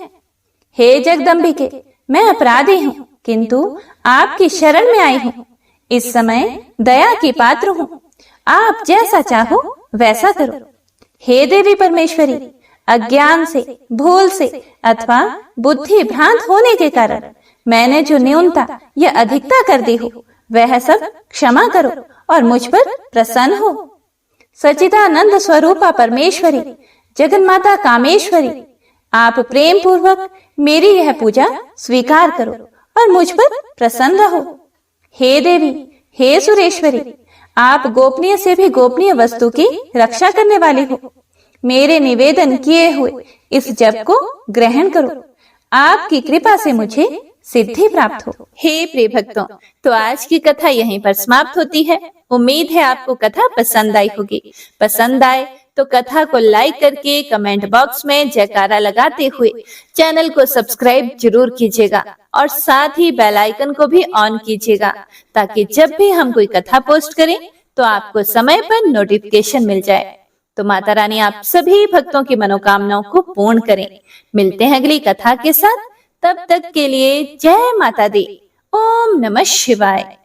हे जगदम्बिके, मैं अपराधी हूँ, किंतु आपकी शरण में आई हूँ। इस समय दया की पात्र हूँ, आप जैसा चाहो वैसा करो। हे देवी परमेश्वरी, अज्ञान से, भूल से अथवा बुद्धि भ्रांत होने के कारण मैंने जो न्यूनता या अधिकता कर दी हो, वह सब क्षमा करो और मुझ पर प्रसन्न हो। सच्चिदानंद स्वरूपा परमेश्वरी, जगन्माता कामेश्वरी, आप प्रेम पूर्वक मेरी यह पूजा स्वीकार करो और मुझ पर प्रसन्न रहो। हे देवी, हे सुरेश्वरी, आप गोपनीय से भी गोपनीय वस्तु की रक्षा करने वाली हो। मेरे निवेदन किए हुए इस जप को ग्रहण करो। आपकी कृपा से मुझे सिद्धि प्राप्त हो। हे प्रिय भक्तों, तो आज की कथा यहीं पर समाप्त होती है। उम्मीद है आपको कथा पसंद आई होगी। पसंद आए तो कथा को लाइक करके कमेंट बॉक्स में जयकारा लगाते हुए चैनल को सब्सक्राइब जरूर कीजिएगा और साथ ही बेल आइकन को भी ऑन कीजिएगा, ताकि जब भी हम कोई कथा पोस्ट करें तो आपको समय पर नोटिफिकेशन मिल जाए। तो माता रानी आप सभी भक्तों की मनोकामनाओं को पूर्ण करें। मिलते हैं अगली कथा के साथ, तब तक के लिए जय माता दी। ओम नमः शिवाय।